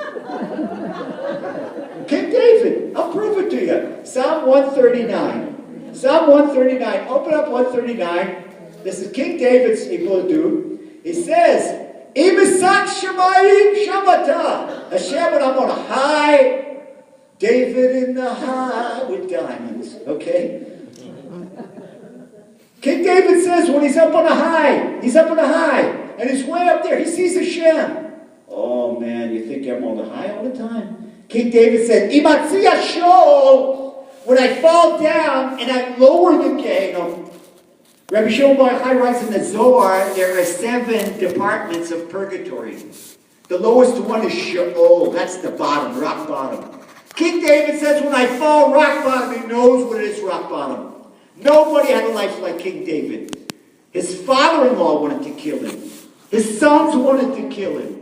King David. I'll prove it to you. Psalm 139. Psalm 139. Open up 139. This is King David's Ibudu. He says, Imisat Shemayim Shabbaton. Hashem, when I'm on a high, David in the high with diamonds. Okay? King David says when he's up on a high, and he's way up there, he sees Hashem. Oh man, you think I'm on the high all the time? King David said, Imatzi Ashol, when I fall down and I'm lower than Gehenna. Rabbi Shimon Bar Yochai writes in the Zohar, there are 7 departments of purgatory. The lowest one is Sheol, that's the bottom, rock bottom. King David says, when I fall rock bottom, he knows what it is rock bottom. Nobody had a life like King David. His father-in-law wanted to kill him. His sons wanted to kill him.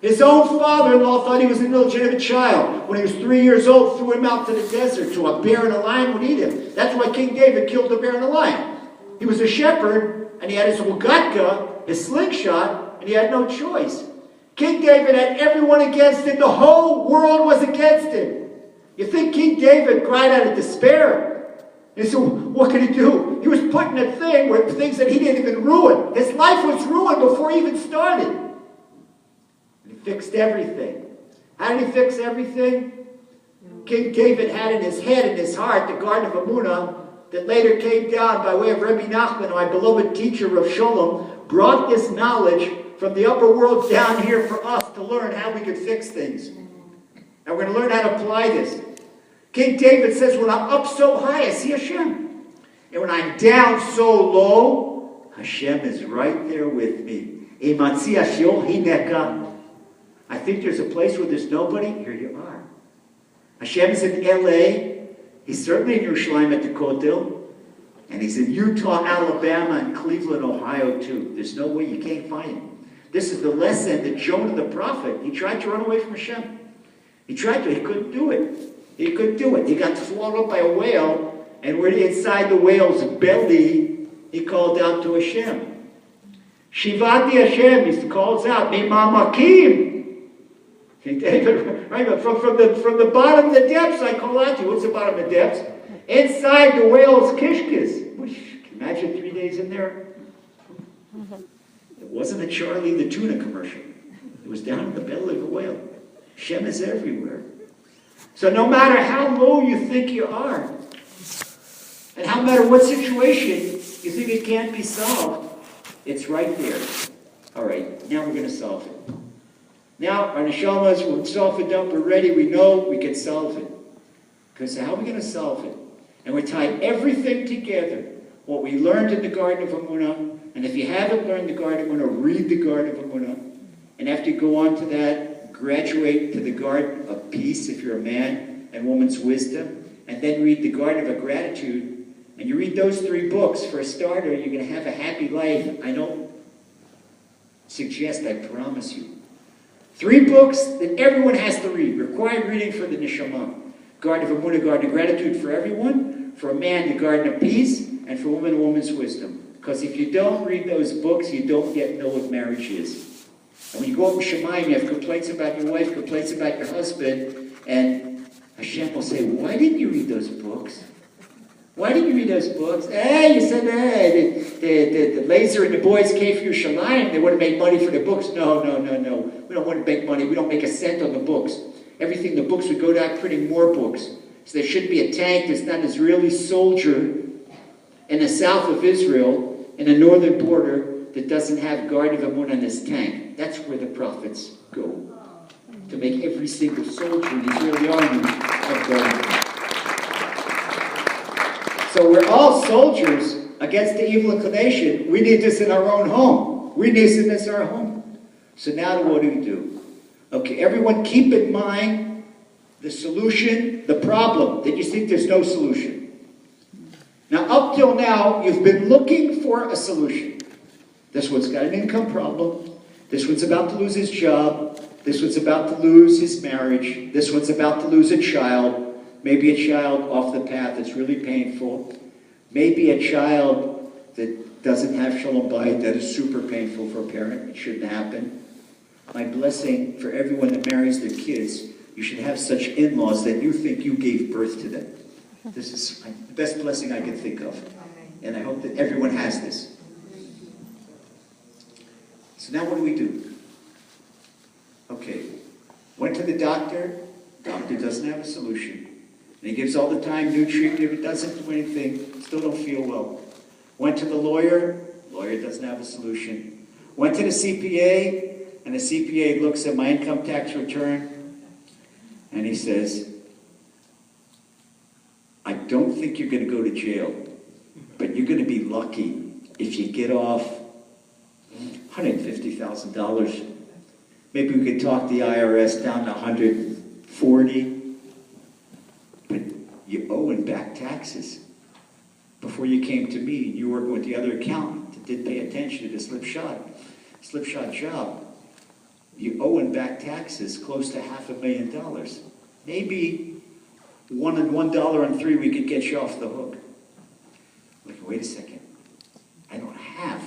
His own father-in-law thought he was an illegitimate child. When he was 3 years old, threw him out to the desert to a bear and a lion would eat him. That's why King David killed the bear and a lion. He was a shepherd, and he had his ugatka, his slingshot, and he had no choice. King David had everyone against him. The whole world was against him. You think King David cried out of despair? He said, what could he do? He was put in a thing where things that he didn't even ruin. His life was ruined before he even started. And he fixed everything. How did he fix everything? King David had in his head and his heart the garden of Emuna that later came down by way of Rabbi Nachman, my beloved teacher of Shalom, brought this knowledge from the upper world down here for us to learn how we could fix things. And we're going to learn how to apply this. King David says, when I'm up so high, I see Hashem. And when I'm down so low, Hashem is right there with me. I think there's a place where there's nobody. Here you are. Hashem is in LA. He's certainly in Yerushalayim at the Kotel. And he's in Utah, Alabama, and Cleveland, Ohio, too. There's no way you can't find him. This is the lesson that Jonah the prophet, he tried to run away from Hashem. He tried to, he couldn't do it. He couldn't do it. He got swallowed up by a whale, and when inside the whale's belly, he called out to Hashem. Shivati Hashem, he calls out, Mimamakim. King David, right, from the bottom of the depths, I call out to you. What's the bottom of the depths? Inside the whale's kishkis. Can you imagine 3 days in there? It wasn't a Charlie the Tuna commercial. It was down in the belly of a whale. Hashem is everywhere. So no matter how low you think you are, and no matter what situation you think it can't be solved, it's right there. All right, now we're going to solve it. Now, our neshamas, we're solved up, we're ready, we know we can solve it. Because how are we going to solve it? And we tie everything together. What we learned in the Garden of Emuna, and if you haven't learned the Garden of Emuna, read the Garden of Emuna. And after you go on to that, graduate to the Garden of Peace, if you're a man, and Woman's Wisdom. And then read the Garden of Gratitude. And you read those 3 books, for a starter, you're going to have a happy life. I don't suggest, I promise you. 3 books that everyone has to read. Required reading for the Neshama. Garden of Emuna, Garden of Gratitude for everyone. For a man, the Garden of Peace. And for a woman, a woman's wisdom. Because if you don't read those books, you don't yet know what marriage is. And when you go up in Shemayim, you have complaints about your wife, complaints about your husband, and Hashem will say, why didn't you read those books? Why didn't you read those books? Hey, you said, hey, the Lazer and the boys came for your Shalom. They want to make money for the books. No. We don't want to make money. We don't make a cent on the books. Everything, the books would go down printing more books. So there shouldn't be a tank. There's not an Israeli soldier in the south of Israel, in the northern border, that doesn't have Garden of Emuna in his tank. That's where the prophets go. To make every single soldier in the Israeli army have Garden. So we're all soldiers against the evil inclination. We need this in our own home. We need this in our home. So now what do? Okay, everyone keep in mind the solution, the problem, that you think there's no solution. Now, up till now, you've been looking for a solution. This one's got an income problem. This one's about to lose his job. This one's about to lose his marriage. This one's about to lose a child. Maybe a child off the path that's really painful. Maybe a child that doesn't have Shalom Bayit, that is super painful for a parent. It shouldn't happen. My blessing for everyone that marries their kids, you should have such in-laws that you think you gave birth to them. This is the best blessing I can think of. And I hope that everyone has this. So now what do? Okay. Went to the doctor. Doctor doesn't have a solution. And he gives all the time new treatment. If it doesn't do anything, still don't feel well. Went to the lawyer. Lawyer doesn't have a solution. Went to the CPA. And the CPA looks at my income tax return. And he says, I don't think you're going to go to jail, but you're going to be lucky if you get off $150,000. Maybe we could talk the IRS down to $140,000, but you owe in back taxes. Before you came to me, you were working with the other accountant that did pay attention to the slipshod job. You owe in back taxes close to $500,000. Maybe $1 on 3 we could get you off the hook. Like, wait a second. I don't have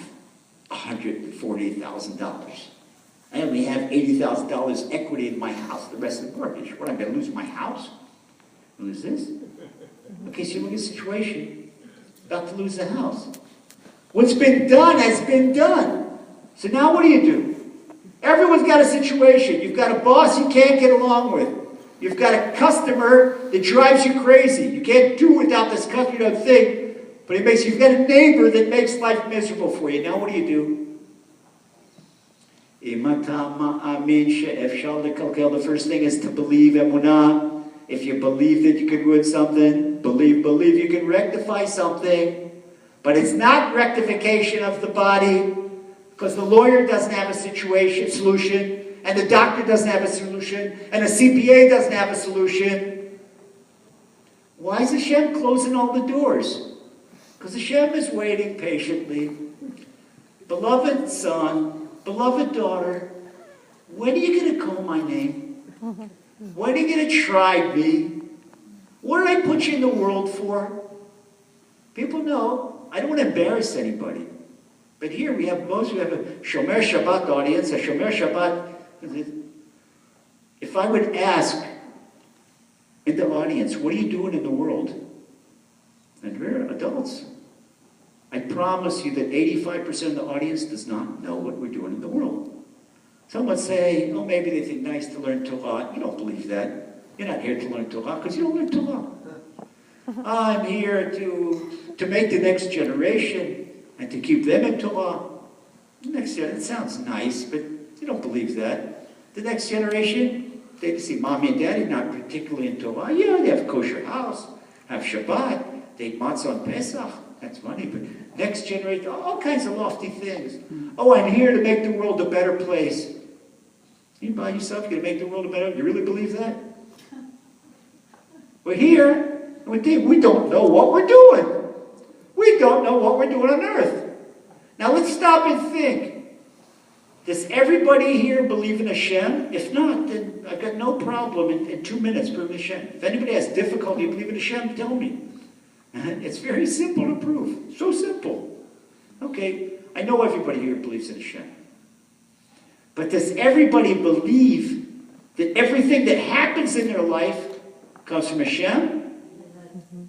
$140,000. I only have $80,000 equity in my house, the rest of the mortgage. What, I'm going to lose my house? Lose this? Okay, so you look at the situation. About to lose the house. What's been done has been done. So now what do? Everyone's got a situation. You've got a boss you can't get along with. You've got a customer that drives you crazy. You can't do without this customer, you don't think, but you've got a neighbor that makes life miserable for you. Now what do? The first thing is to believe Emuna. If you believe that you can ruin something, believe you can rectify something. But it's not rectification of the body, because the lawyer doesn't have a solution, and the doctor doesn't have a solution, and the CPA doesn't have a solution. Why is Hashem closing all the doors? Because Hashem is waiting patiently. Beloved son, beloved daughter, when are you going to call my name? When are you going to try me? What did I put you in the world for? People know. I don't want to embarrass anybody. But here we have a Shomer Shabbat audience, a Shomer Shabbat. If I would ask in the audience, what are you doing in the world? And we're adults. I promise you that 85% of the audience does not know what we're doing in the world. Some would say, oh, maybe they think nice to learn Torah. You don't believe that. You're not here to learn Torah because you don't learn Torah. I'm here to make the next generation and to keep them in Torah. Next year, it sounds nice, but you don't believe that. The next generation, they see mommy and daddy not particularly in Torah. Yeah, they have kosher house, have Shabbat, they eat matzah on Pesach. That's funny, but next generation, all kinds of lofty things. Oh, I'm here to make the world a better place. You by yourself, you're going to make the world a better. You really believe that? We're here, and we don't know what we're doing. We don't know what we're doing on earth. Now let's stop and think. Does everybody here believe in Hashem? If not, then I've got no problem in 2 minutes proving Hashem. If anybody has difficulty believing Hashem, tell me. It's very simple to prove. So simple. Okay, I know everybody here believes in Hashem. But does everybody believe that everything that happens in their life comes from Hashem?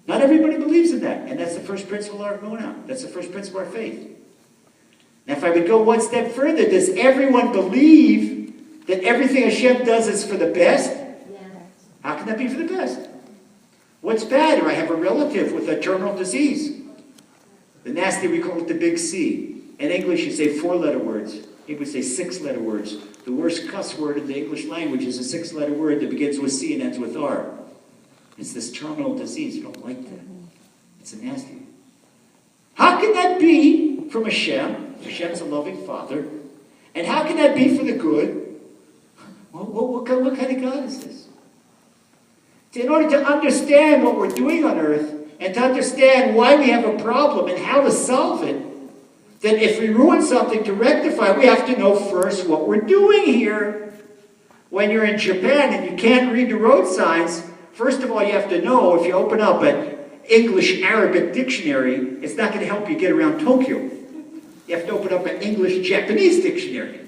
Not everybody believes in that. And that's the first principle of our going out. That's the first principle of our faith. Now, if I would go one step further, does everyone believe that everything Hashem does is for the best? Yes. How can that be for the best? What's bad? Or I have a relative with a terminal disease. The nasty, we call it the big C. In English, you say 4-letter words. You would say 6-letter words. The worst cuss word in the English language is a 6-letter word that begins with C and ends with R. It's this terminal disease. You don't like that. It's a nasty one. How can that be from Hashem? Hashem's a loving Father. And how can that be for the good? What kind of God is this? In order to understand what we're doing on earth and to understand why we have a problem and how to solve it, then if we ruin something to rectify, we have to know first what we're doing here. When you're in Japan and you can't read the road signs, first of all, you have to know, if you open up an English-Arabic dictionary, it's not going to help you get around Tokyo. You have to open up an English-Japanese dictionary.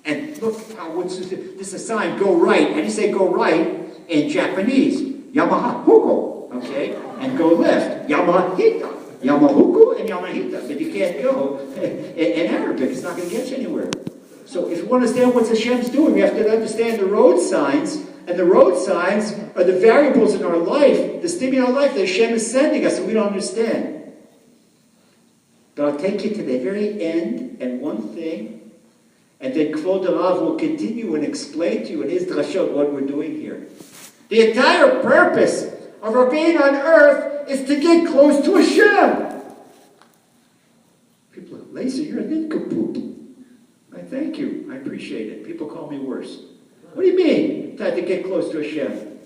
And look, what's this? This is a sign, go right. How do you say go right in Japanese? Yamaha huko, okay? And go left, Yamahita. Yamahuku and Yamahita. But you can't go in Arabic. It's not going to get you anywhere. So if you want to understand what Hashem's doing, we have to understand the road signs. And the road signs are the variables in our life, the stimuli in our life that Hashem is sending us, and we don't understand. But I'll take you to the very end and one thing, and then Kvod Rav will continue and explain to you in his drashot what we're doing here. The entire purpose of our being on earth is to get close to Hashem. People are, Lazer, you're a nincompoop. I thank you. I appreciate it. People call me worse. What do you mean? Try to get close to Hashem.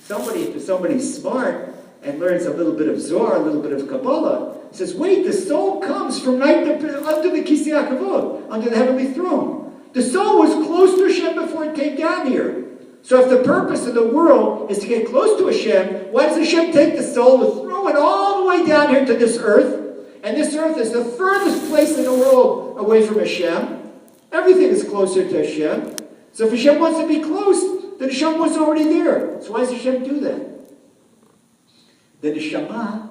If somebody's smart and learns a little bit of Zohar, a little bit of Kabbalah, says, wait, the soul comes from under the Kisei HaKavod, under the heavenly throne. The soul was close to Hashem before it came down here. So if the purpose of the world is to get close to Hashem, why does Hashem take the soul and throw it all the way down here to this earth? And this earth is the furthest place in the world away from Hashem. Everything is closer to Hashem. So if Hashem wants to be close, then Hashem was already there. So why does Hashem do that? The neshama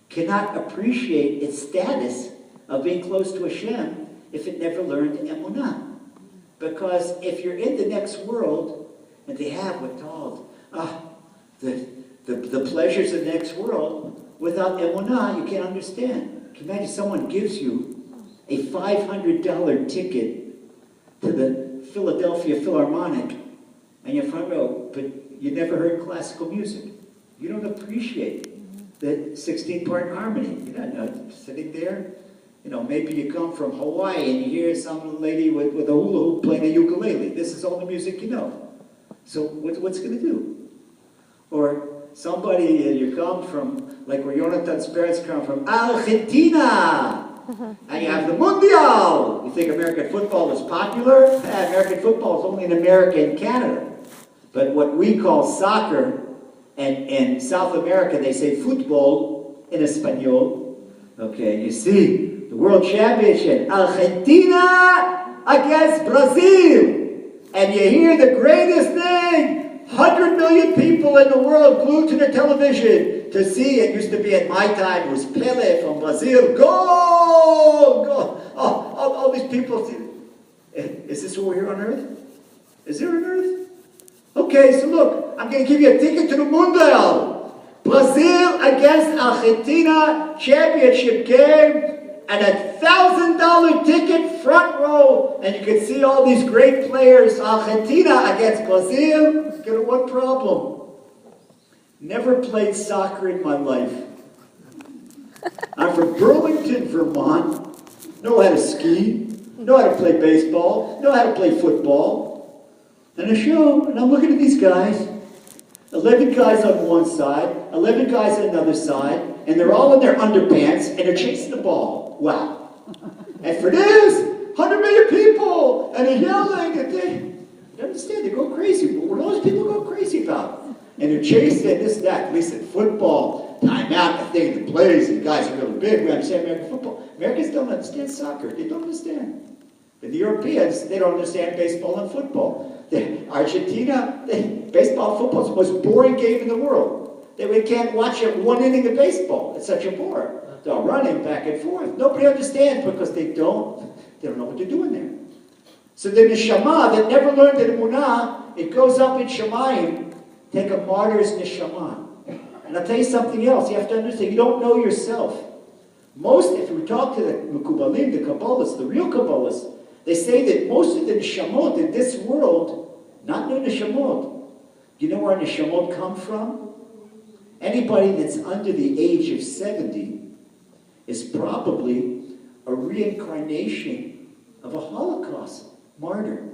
cannot appreciate its status of being close to Hashem if it never learned Emuna. Because if you're in the next world, and they have what's called the pleasures of the next world, without Emuna, you can't understand. Can you imagine someone gives you a $500 ticket to the Philadelphia Philharmonic, and you're front row, but you never heard classical music. You don't appreciate the 16-part harmony. You're not sitting there. You know, maybe you come from Hawaii and you hear some lady with a hula hoop playing a ukulele. This is all the music you know. So what's going to do? Or somebody, you come from, like where Yonatan's parents come from, Argentina! And you have the Mundial. You think American football is popular? American football is only in America and Canada. But what we call soccer, and in South America they say football in Espanol. Okay, you see, the World Championship, Argentina against Brazil. And you hear the greatest thing, 100 million people in the world glued to the television to see. It used to be at my time, it was Pele from Brazil. Goal! Goal! Oh, all these people. Is this what we're here on earth? Is there on earth? Okay, so look, I'm going to give you a ticket to the Mundial. Brazil against Argentina, championship game, and a $1,000 ticket front row, and you can see all these great players. Argentina against Brazil. Got one problem. Never played soccer in my life. I'm from Burlington, Vermont. Know how to ski. Know how to play baseball. Know how to play football. And I show, and I'm looking at these guys. 11 guys on one side, 11 guys on another side, and they're all in their underpants, and they're chasing the ball. Wow. And for this, 100 million people, and they're yelling, and you understand, they go crazy. But what do those people go crazy about? And they're chasing this, that. At least in football, timeout, the thing, the plays, and the guys are really big. We understand American football. Americans don't understand soccer. They don't understand. The Europeans, they don't understand baseball and football. Argentina, baseball and football is the most boring game in the world. We can't watch one inning of baseball. It's such a bore. They're running back and forth. Nobody understands because they don't know what they're doing there. So the neshama that never learned the Emuna, it goes up in Shemayim, take a martyr's neshama. And I'll tell you something else. You have to understand, you don't know yourself. If we talk to the Mekubalim, the Kabbalists, the real Kabbalists, they say that most of the neshamot in this world, not new neshamot. Do you know where neshamot come from? Anybody that's under the age of 70 is probably a reincarnation of a Holocaust martyr.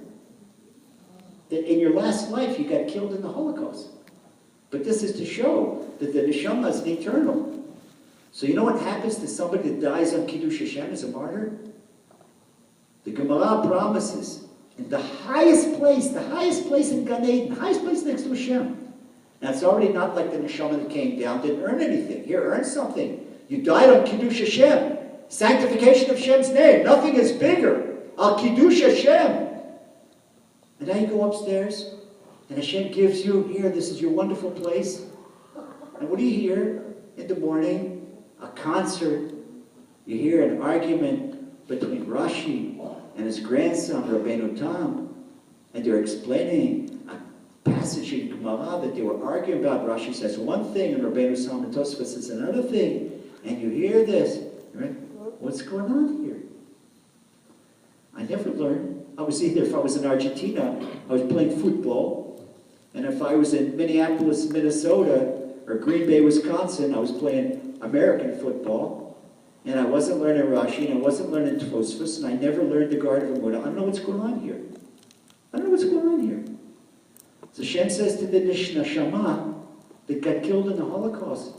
That in your last life you got killed in the Holocaust. But this is to show that the neshama is eternal. So you know what happens to somebody that dies on Kiddush Hashem as a martyr? The Gemara promises in the highest place in Gan Eden, the highest place next to Hashem. Now it's already not like the neshama that came down, didn't earn anything. Here, earn something. You died on Kiddush Hashem. Sanctification of Hashem's name. Nothing is bigger. Al Kiddush Hashem. And now you go upstairs, and Hashem gives you, here, this is your wonderful place. And what do you hear in the morning? A concert. You hear an argument between Rashi and his grandson, Rabbi Tam. And they're explaining a passage in Gemara that they were arguing about. Rashi says one thing, and Rabbi Tam and Tosfos says another thing. And you hear this. Right? What's going on here? I never learned. If I was in Argentina, I was playing football. And if I was in Minneapolis, Minnesota, or Green Bay, Wisconsin, I was playing American football. And I wasn't learning Rashi, and I wasn't learning Tosfos, and I never learned the Garden of Emuna. I don't know what's going on here. I don't know what's going on here. So Shem says to the neshama that got killed in the Holocaust,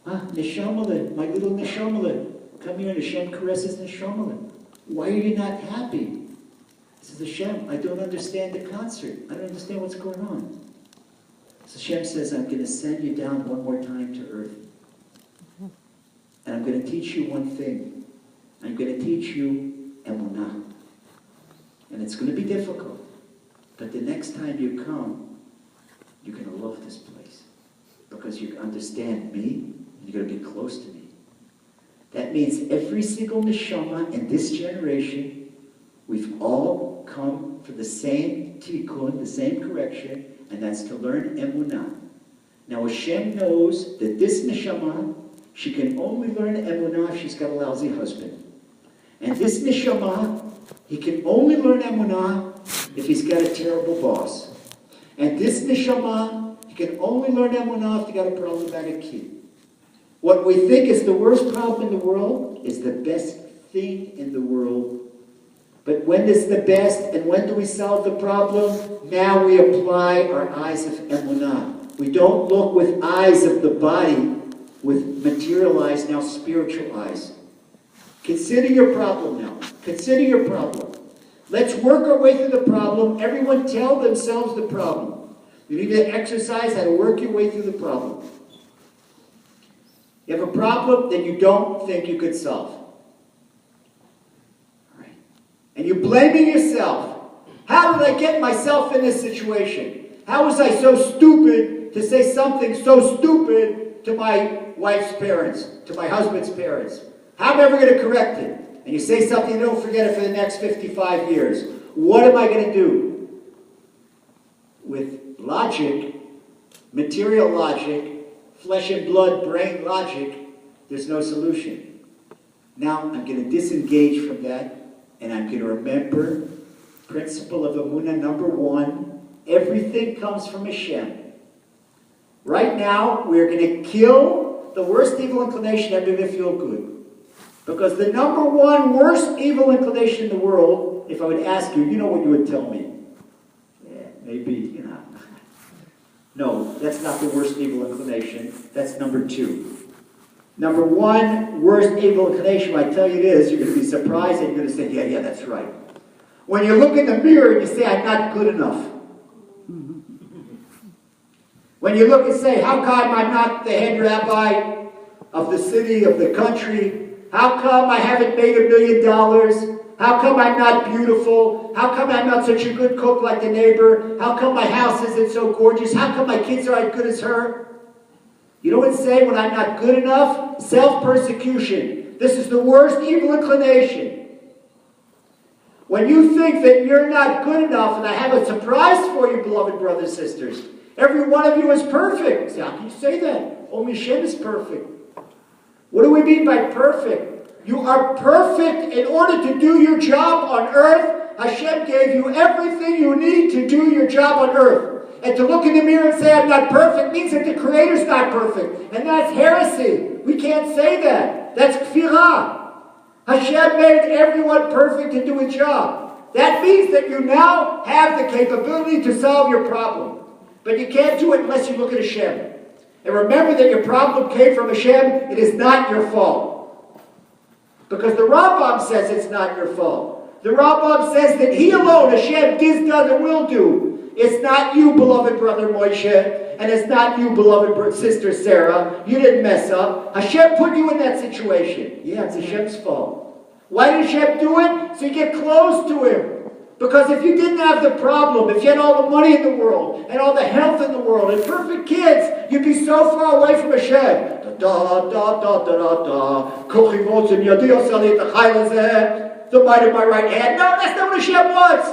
Neshamale, my little Neshamale, come here, and Hashem caresses Neshamale. Why are you not happy? He says, Hashem, I don't understand the concert. I don't understand what's going on. So Hashem says, I'm going to send you down one more time to earth. And I'm going to teach you one thing. I'm going to teach you Emuna. And it's going to be difficult. But the next time you come, you're going to love this place. Because you understand me, and you're going to be close to me. That means every single neshama in this generation, we've all come for the same tikkun, the same correction, and that's to learn Emuna. Now Hashem knows that this neshama, she can only learn Emuna if she's got a lousy husband. And this neshama, he can only learn Emuna if he's got a terrible boss. And this neshama, he can only learn Emuna if he got a problematic kid. What we think is the worst problem in the world is the best thing in the world. But when is the best and when do we solve the problem? Now we apply our eyes of Emunah. We don't look with eyes of the body, with material eyes, now spiritual eyes. Consider your problem now. Consider your problem. Let's work our way through the problem. Everyone tell themselves the problem. You need to exercise how to work your way through the problem. You have a problem that you don't think you could solve. All right. And you're blaming yourself. How did I get myself in this situation? How was I so stupid to say something so stupid to my wife's parents, to my husband's parents? How am I ever going to correct it? And you say something and don't forget it for the next 55 years. What am I going to do? With logic, material logic, flesh and blood, brain logic, there's no solution. Now I'm going to disengage from that, and I'm going to remember principle of Emuna number 1. Everything comes from Hashem. Right now, we're going to kill the worst evil inclination that made me feel good. Because the number 1 worst evil inclination in the world, if I would ask you, you know what you would tell me? Yeah, maybe, you know. No, that's not the worst evil inclination. That's number 2. Number one, worst evil inclination, when I tell you this, you're going to be surprised and you're going to say, yeah, that's right. When you look in the mirror and you say, I'm not good enough. When you look and say, how come I'm not the head rabbi of the city, of the country? How come I haven't made $1 million? How come I'm not beautiful? How come I'm not such a good cook like the neighbor? How come my house isn't so gorgeous? How come my kids aren't as good as her? You know what it's saying when I'm not good enough? Self-persecution. This is the worst evil inclination. When you think that you're not good enough, and I have a surprise for you, beloved brothers and sisters. Every one of you is perfect. How can you say that? Only Hashem is perfect. What do we mean by perfect? You are perfect in order to do your job on earth. Hashem gave you everything you need to do your job on earth. And to look in the mirror and say, I'm not perfect, means that the Creator's not perfect. And that's heresy. We can't say that. That's kfirah. Hashem made everyone perfect to do a job. That means that you now have the capability to solve your problem. But you can't do it unless you look at Hashem. And remember that your problem came from Hashem. It is not your fault. Because the Rambam says it's not your fault. The Rambam says that He alone, Hashem, does and will do. It's not you, beloved brother Moshe, and it's not you, beloved sister Sarah. You didn't mess up. Hashem put you in that situation. Yeah, it's Hashem's fault. Why did Hashem do it? So you get close to Him. Because if you didn't have the problem, if you had all the money in the world, and all the health in the world, and perfect kids, you'd be so far away from Hashem. The might of my right hand. No, that's not what Hashem wants.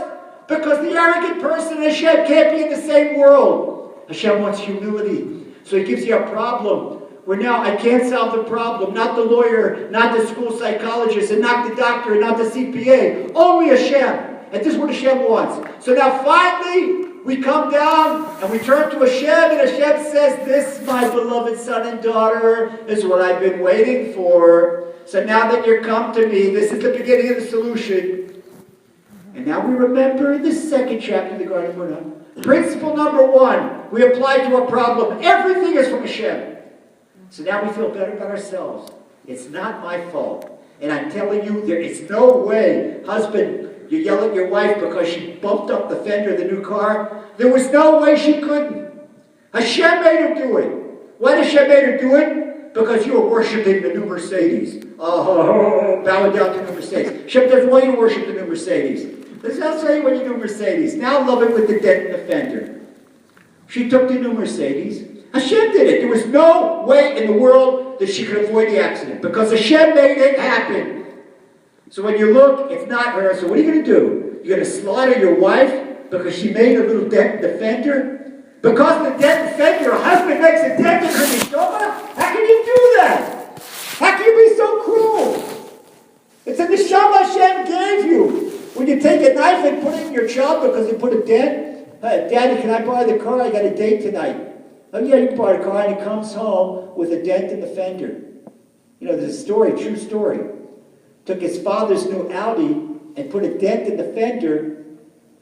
Because the arrogant person and Hashem can't be in the same world. Hashem wants humility. So He gives you a problem. Where now I can't solve the problem. Not the lawyer, not the school psychologist, and not the doctor, and not the CPA. Only Hashem. And this is what Hashem wants. So now finally, we come down and we turn to Hashem, and Hashem says, this, my beloved son and daughter, is what I've been waiting for. So now that you're come to me, this is the beginning of the solution. And now we remember the second chapter of the Garden of Emuna. Principle number one, we apply to a problem. Everything is from Hashem. So now we feel better about ourselves. It's not my fault. And I'm telling you, there is no way, husband, you yell at your wife because she bumped up the fender of the new car. There was no way she couldn't. Hashem made her do it. Why did Hashem make her do it? Because you were worshiping the new Mercedes. Oh, bowing down to the new Mercedes. Hashem doesn't want you to worship the new Mercedes. Let's not say when you do Mercedes. Now love it with the dent in the fender. She took the new Mercedes. Hashem did it. There was no way in the world that she could avoid the accident. Because Hashem made it happen. So when you look, it's not her. So what are you going to do? You're going to slaughter your wife because she made a little dent in the fender? Because the dent in the fender, her husband makes a dent in her neshama? How can you do that? How can you be so cruel? It's a neshama Hashem gave you. When you take a knife and put it in your child because you put a dent, Daddy, can I borrow the car? I got a date tonight. Oh yeah, you can borrow the car, and he comes home with a dent in the fender. You know, there's a story, true story. Took his father's new Audi and put a dent in the fender,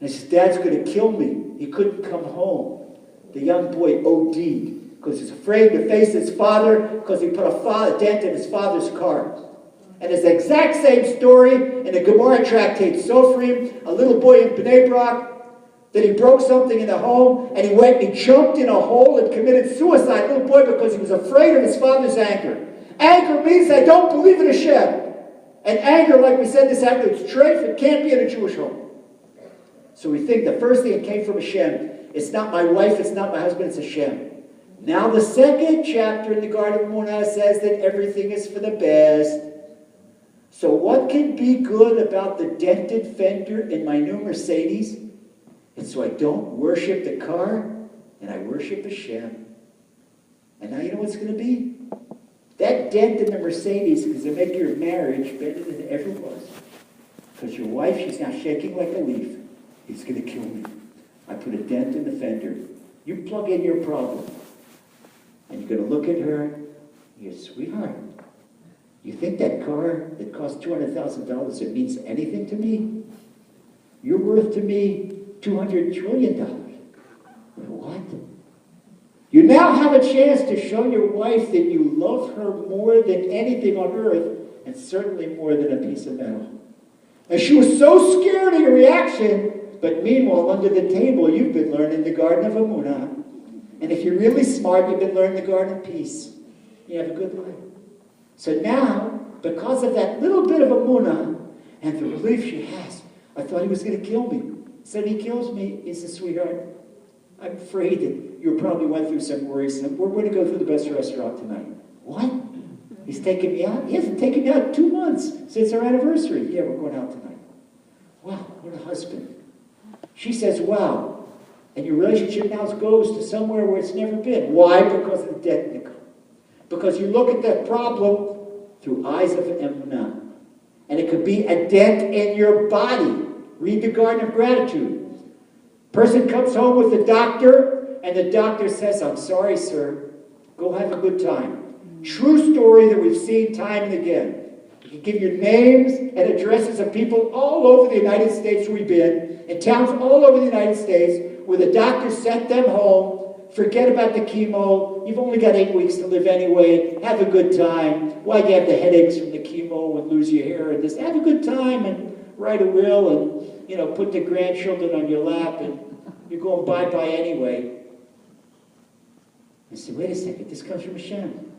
and he says, Dad's going to kill me. He couldn't come home. The young boy OD'd because he's afraid to face his father because he put a dent in his father's car. And it's the exact same story in the Gemara tractate Sofrim, a little boy in Bnei Brak, that he broke something in the home, and he went and he jumped in a hole and committed suicide, little boy, because he was afraid of his father's anger. Anger means I don't believe in Hashem. And anger, like we said this afternoon, it's treif, it can't be in a Jewish home. So we think the first thing that came from Hashem, it's not my wife, it's not my husband, it's Hashem. Now the second chapter in the Garden of Emuna says that everything is for the best. So what can be good about the dented fender in my new Mercedes? And so I don't worship the car, and I worship Hashem. And now you know what's going to be? That dent in the Mercedes is going to make your marriage better than it ever was. Because your wife, she's now shaking like a leaf. He's going to kill me. I put a dent in the fender. You plug in your problem. And you're going to look at her, and you're, sweetheart, you think that car that cost $200,000, it means anything to me? You're worth to me $200 trillion. What? You now have a chance to show your wife that you love her more than anything on earth, and certainly more than a piece of metal. And she was so scared of your reaction, but meanwhile, under the table, you've been learning the Garden of Emuna. And if you're really smart, you've been learning the Garden of Peace. You have a good life. So now, because of that little bit of Emuna, and the relief she has, I thought he was going to kill me. Said he kills me, he says, sweetheart, I'm afraid that you probably went through some worries. We're going to go to the best restaurant tonight. What? He's taking me out? He hasn't taken me out 2 months since our anniversary. Yeah, we're going out tonight. Wow, what a husband. She says, wow. And your relationship now goes to somewhere where it's never been. Why? Because of the debt, Nicole. Because you look at that problem through eyes of Emuna. And it could be a dent in your body. Read the Garden of Gratitude. Person comes home with the doctor, and the doctor says, I'm sorry, sir. Go have a good time. True story that we've seen time and again. I can give you names and addresses of people all over the United States we've been, in towns all over the United States, where the doctor sent them home. Forget about the chemo. You've only got 8 weeks to live anyway. Have a good time. Why do you have the headaches from the chemo and lose your hair and this? Have a good time and write a will and, put the grandchildren on your lap and you're going bye-bye anyway. I said, wait a second, this comes from Hashem.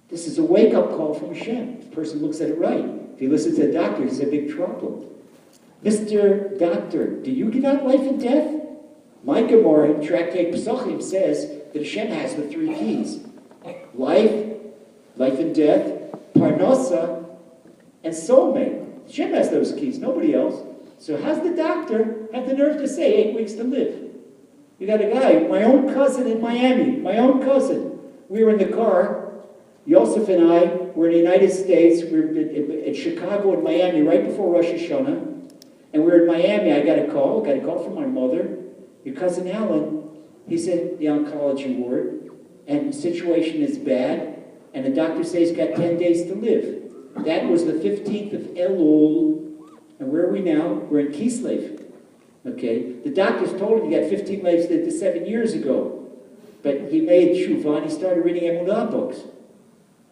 This is a wake-up call from Hashem. The person looks at it right. If he listens to the doctor, he's in big trouble. Mr. Doctor, do you give out life and death? My Gemara in Tractate Pesachim says that Hashem has the 3 keys. Life and death, Parnasa, and soulmate. Hashem has those keys, nobody else. So how's the doctor have the nerve to say 8 weeks to live? You got a guy, my own cousin in Miami, we were in the car, Yosef and I were in the United States, we were in Chicago and Miami right before Rosh Hashanah, and we were in Miami. I got a call from my mother. Your cousin Alan, he's in the oncology ward, and the situation is bad, and the doctor says he's got 10 days to live. That was the 15th of Elul, and where are we now? We're in Kislev. Okay? The doctors told him he got 15 days to 7 years ago, but he made tshuva and he started reading Emuna books.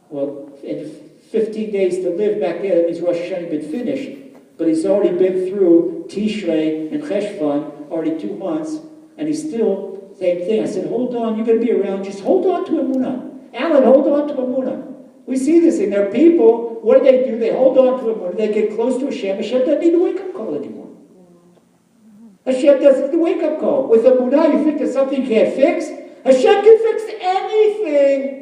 Well, in 15 days to live back there, that means Rosh Hashanah had been finished, but he's already been through Tishrei and Cheshvan, already 2 months, and he's still, same thing. I said, hold on, you're going to be around, just hold on to Emuna. Alan, hold on to Emuna. We see this in their people. What do? They hold on to Emuna. They get close to Hashem. Hashem doesn't need a wake-up call anymore. Hashem doesn't need a wake-up call. With Emuna, you think there's something you can't fix? Hashem can fix anything.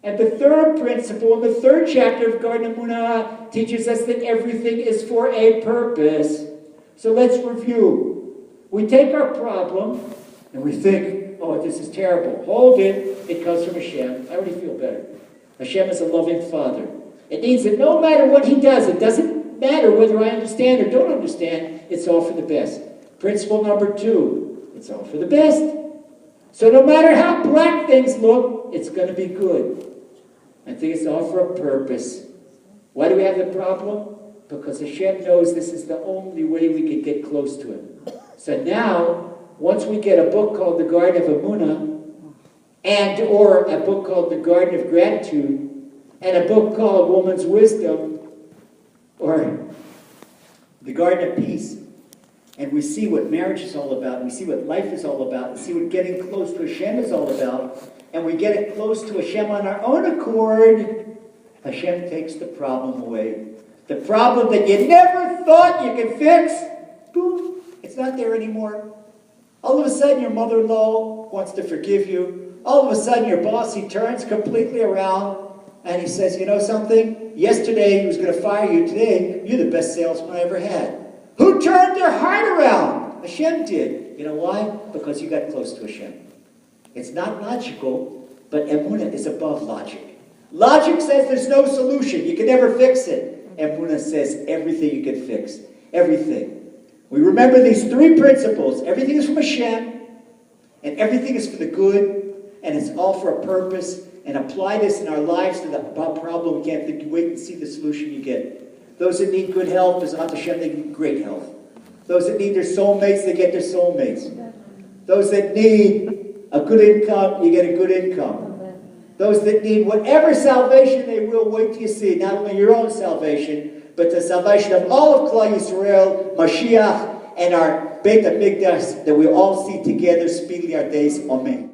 And the third principle in the 3rd chapter of Garden of Emuna teaches us that everything is for a purpose. So let's review. We take our problem and we think, oh, this is terrible. Hold it. It comes from Hashem. I already feel better. Hashem is a loving Father. It means that no matter what He does, it doesn't matter whether I understand or don't understand, it's all for the best. Principle number 2, it's all for the best. So no matter how black things look, it's going to be good. I think it's all for a purpose. Why do we have the problem? Because Hashem knows this is the only way we can get close to Him. So now, once we get a book called The Garden of Emuna, and or a book called The Garden of Gratitude, and a book called Woman's Wisdom, or The Garden of Peace, and we see what marriage is all about, and we see what life is all about, and see what getting close to Hashem is all about, and we get it close to Hashem on our own accord, Hashem takes the problem away. The problem that you never thought you could fix, boom, it's not there anymore. All of a sudden your mother-in-law wants to forgive you. All of a sudden your boss, he turns completely around and he says, you know something? Yesterday he was going to fire you. Today, you're the best salesman I ever had. Who turned their heart around? Hashem did. You know why? Because you got close to Hashem. It's not logical, but Emuna is above logic. Logic says there's no solution. You can never fix it. Emuna says everything you can fix. Everything. We remember these 3 principles. Everything is from Hashem, and everything is for the good, and it's all for a purpose. And apply this in our lives to the problem. We can't think, wait and see the solution you get. Those that need good health, B'ezrat Hashem, they get great health. Those that need their soulmates, they get their soulmates. Those that need a good income, you get a good income. Those that need whatever salvation they will, wait till you see not only your own salvation, but the salvation of all of Klal Yisrael, Mashiach, and our Beit HaMikdash that we all see together speedily our days. Amen.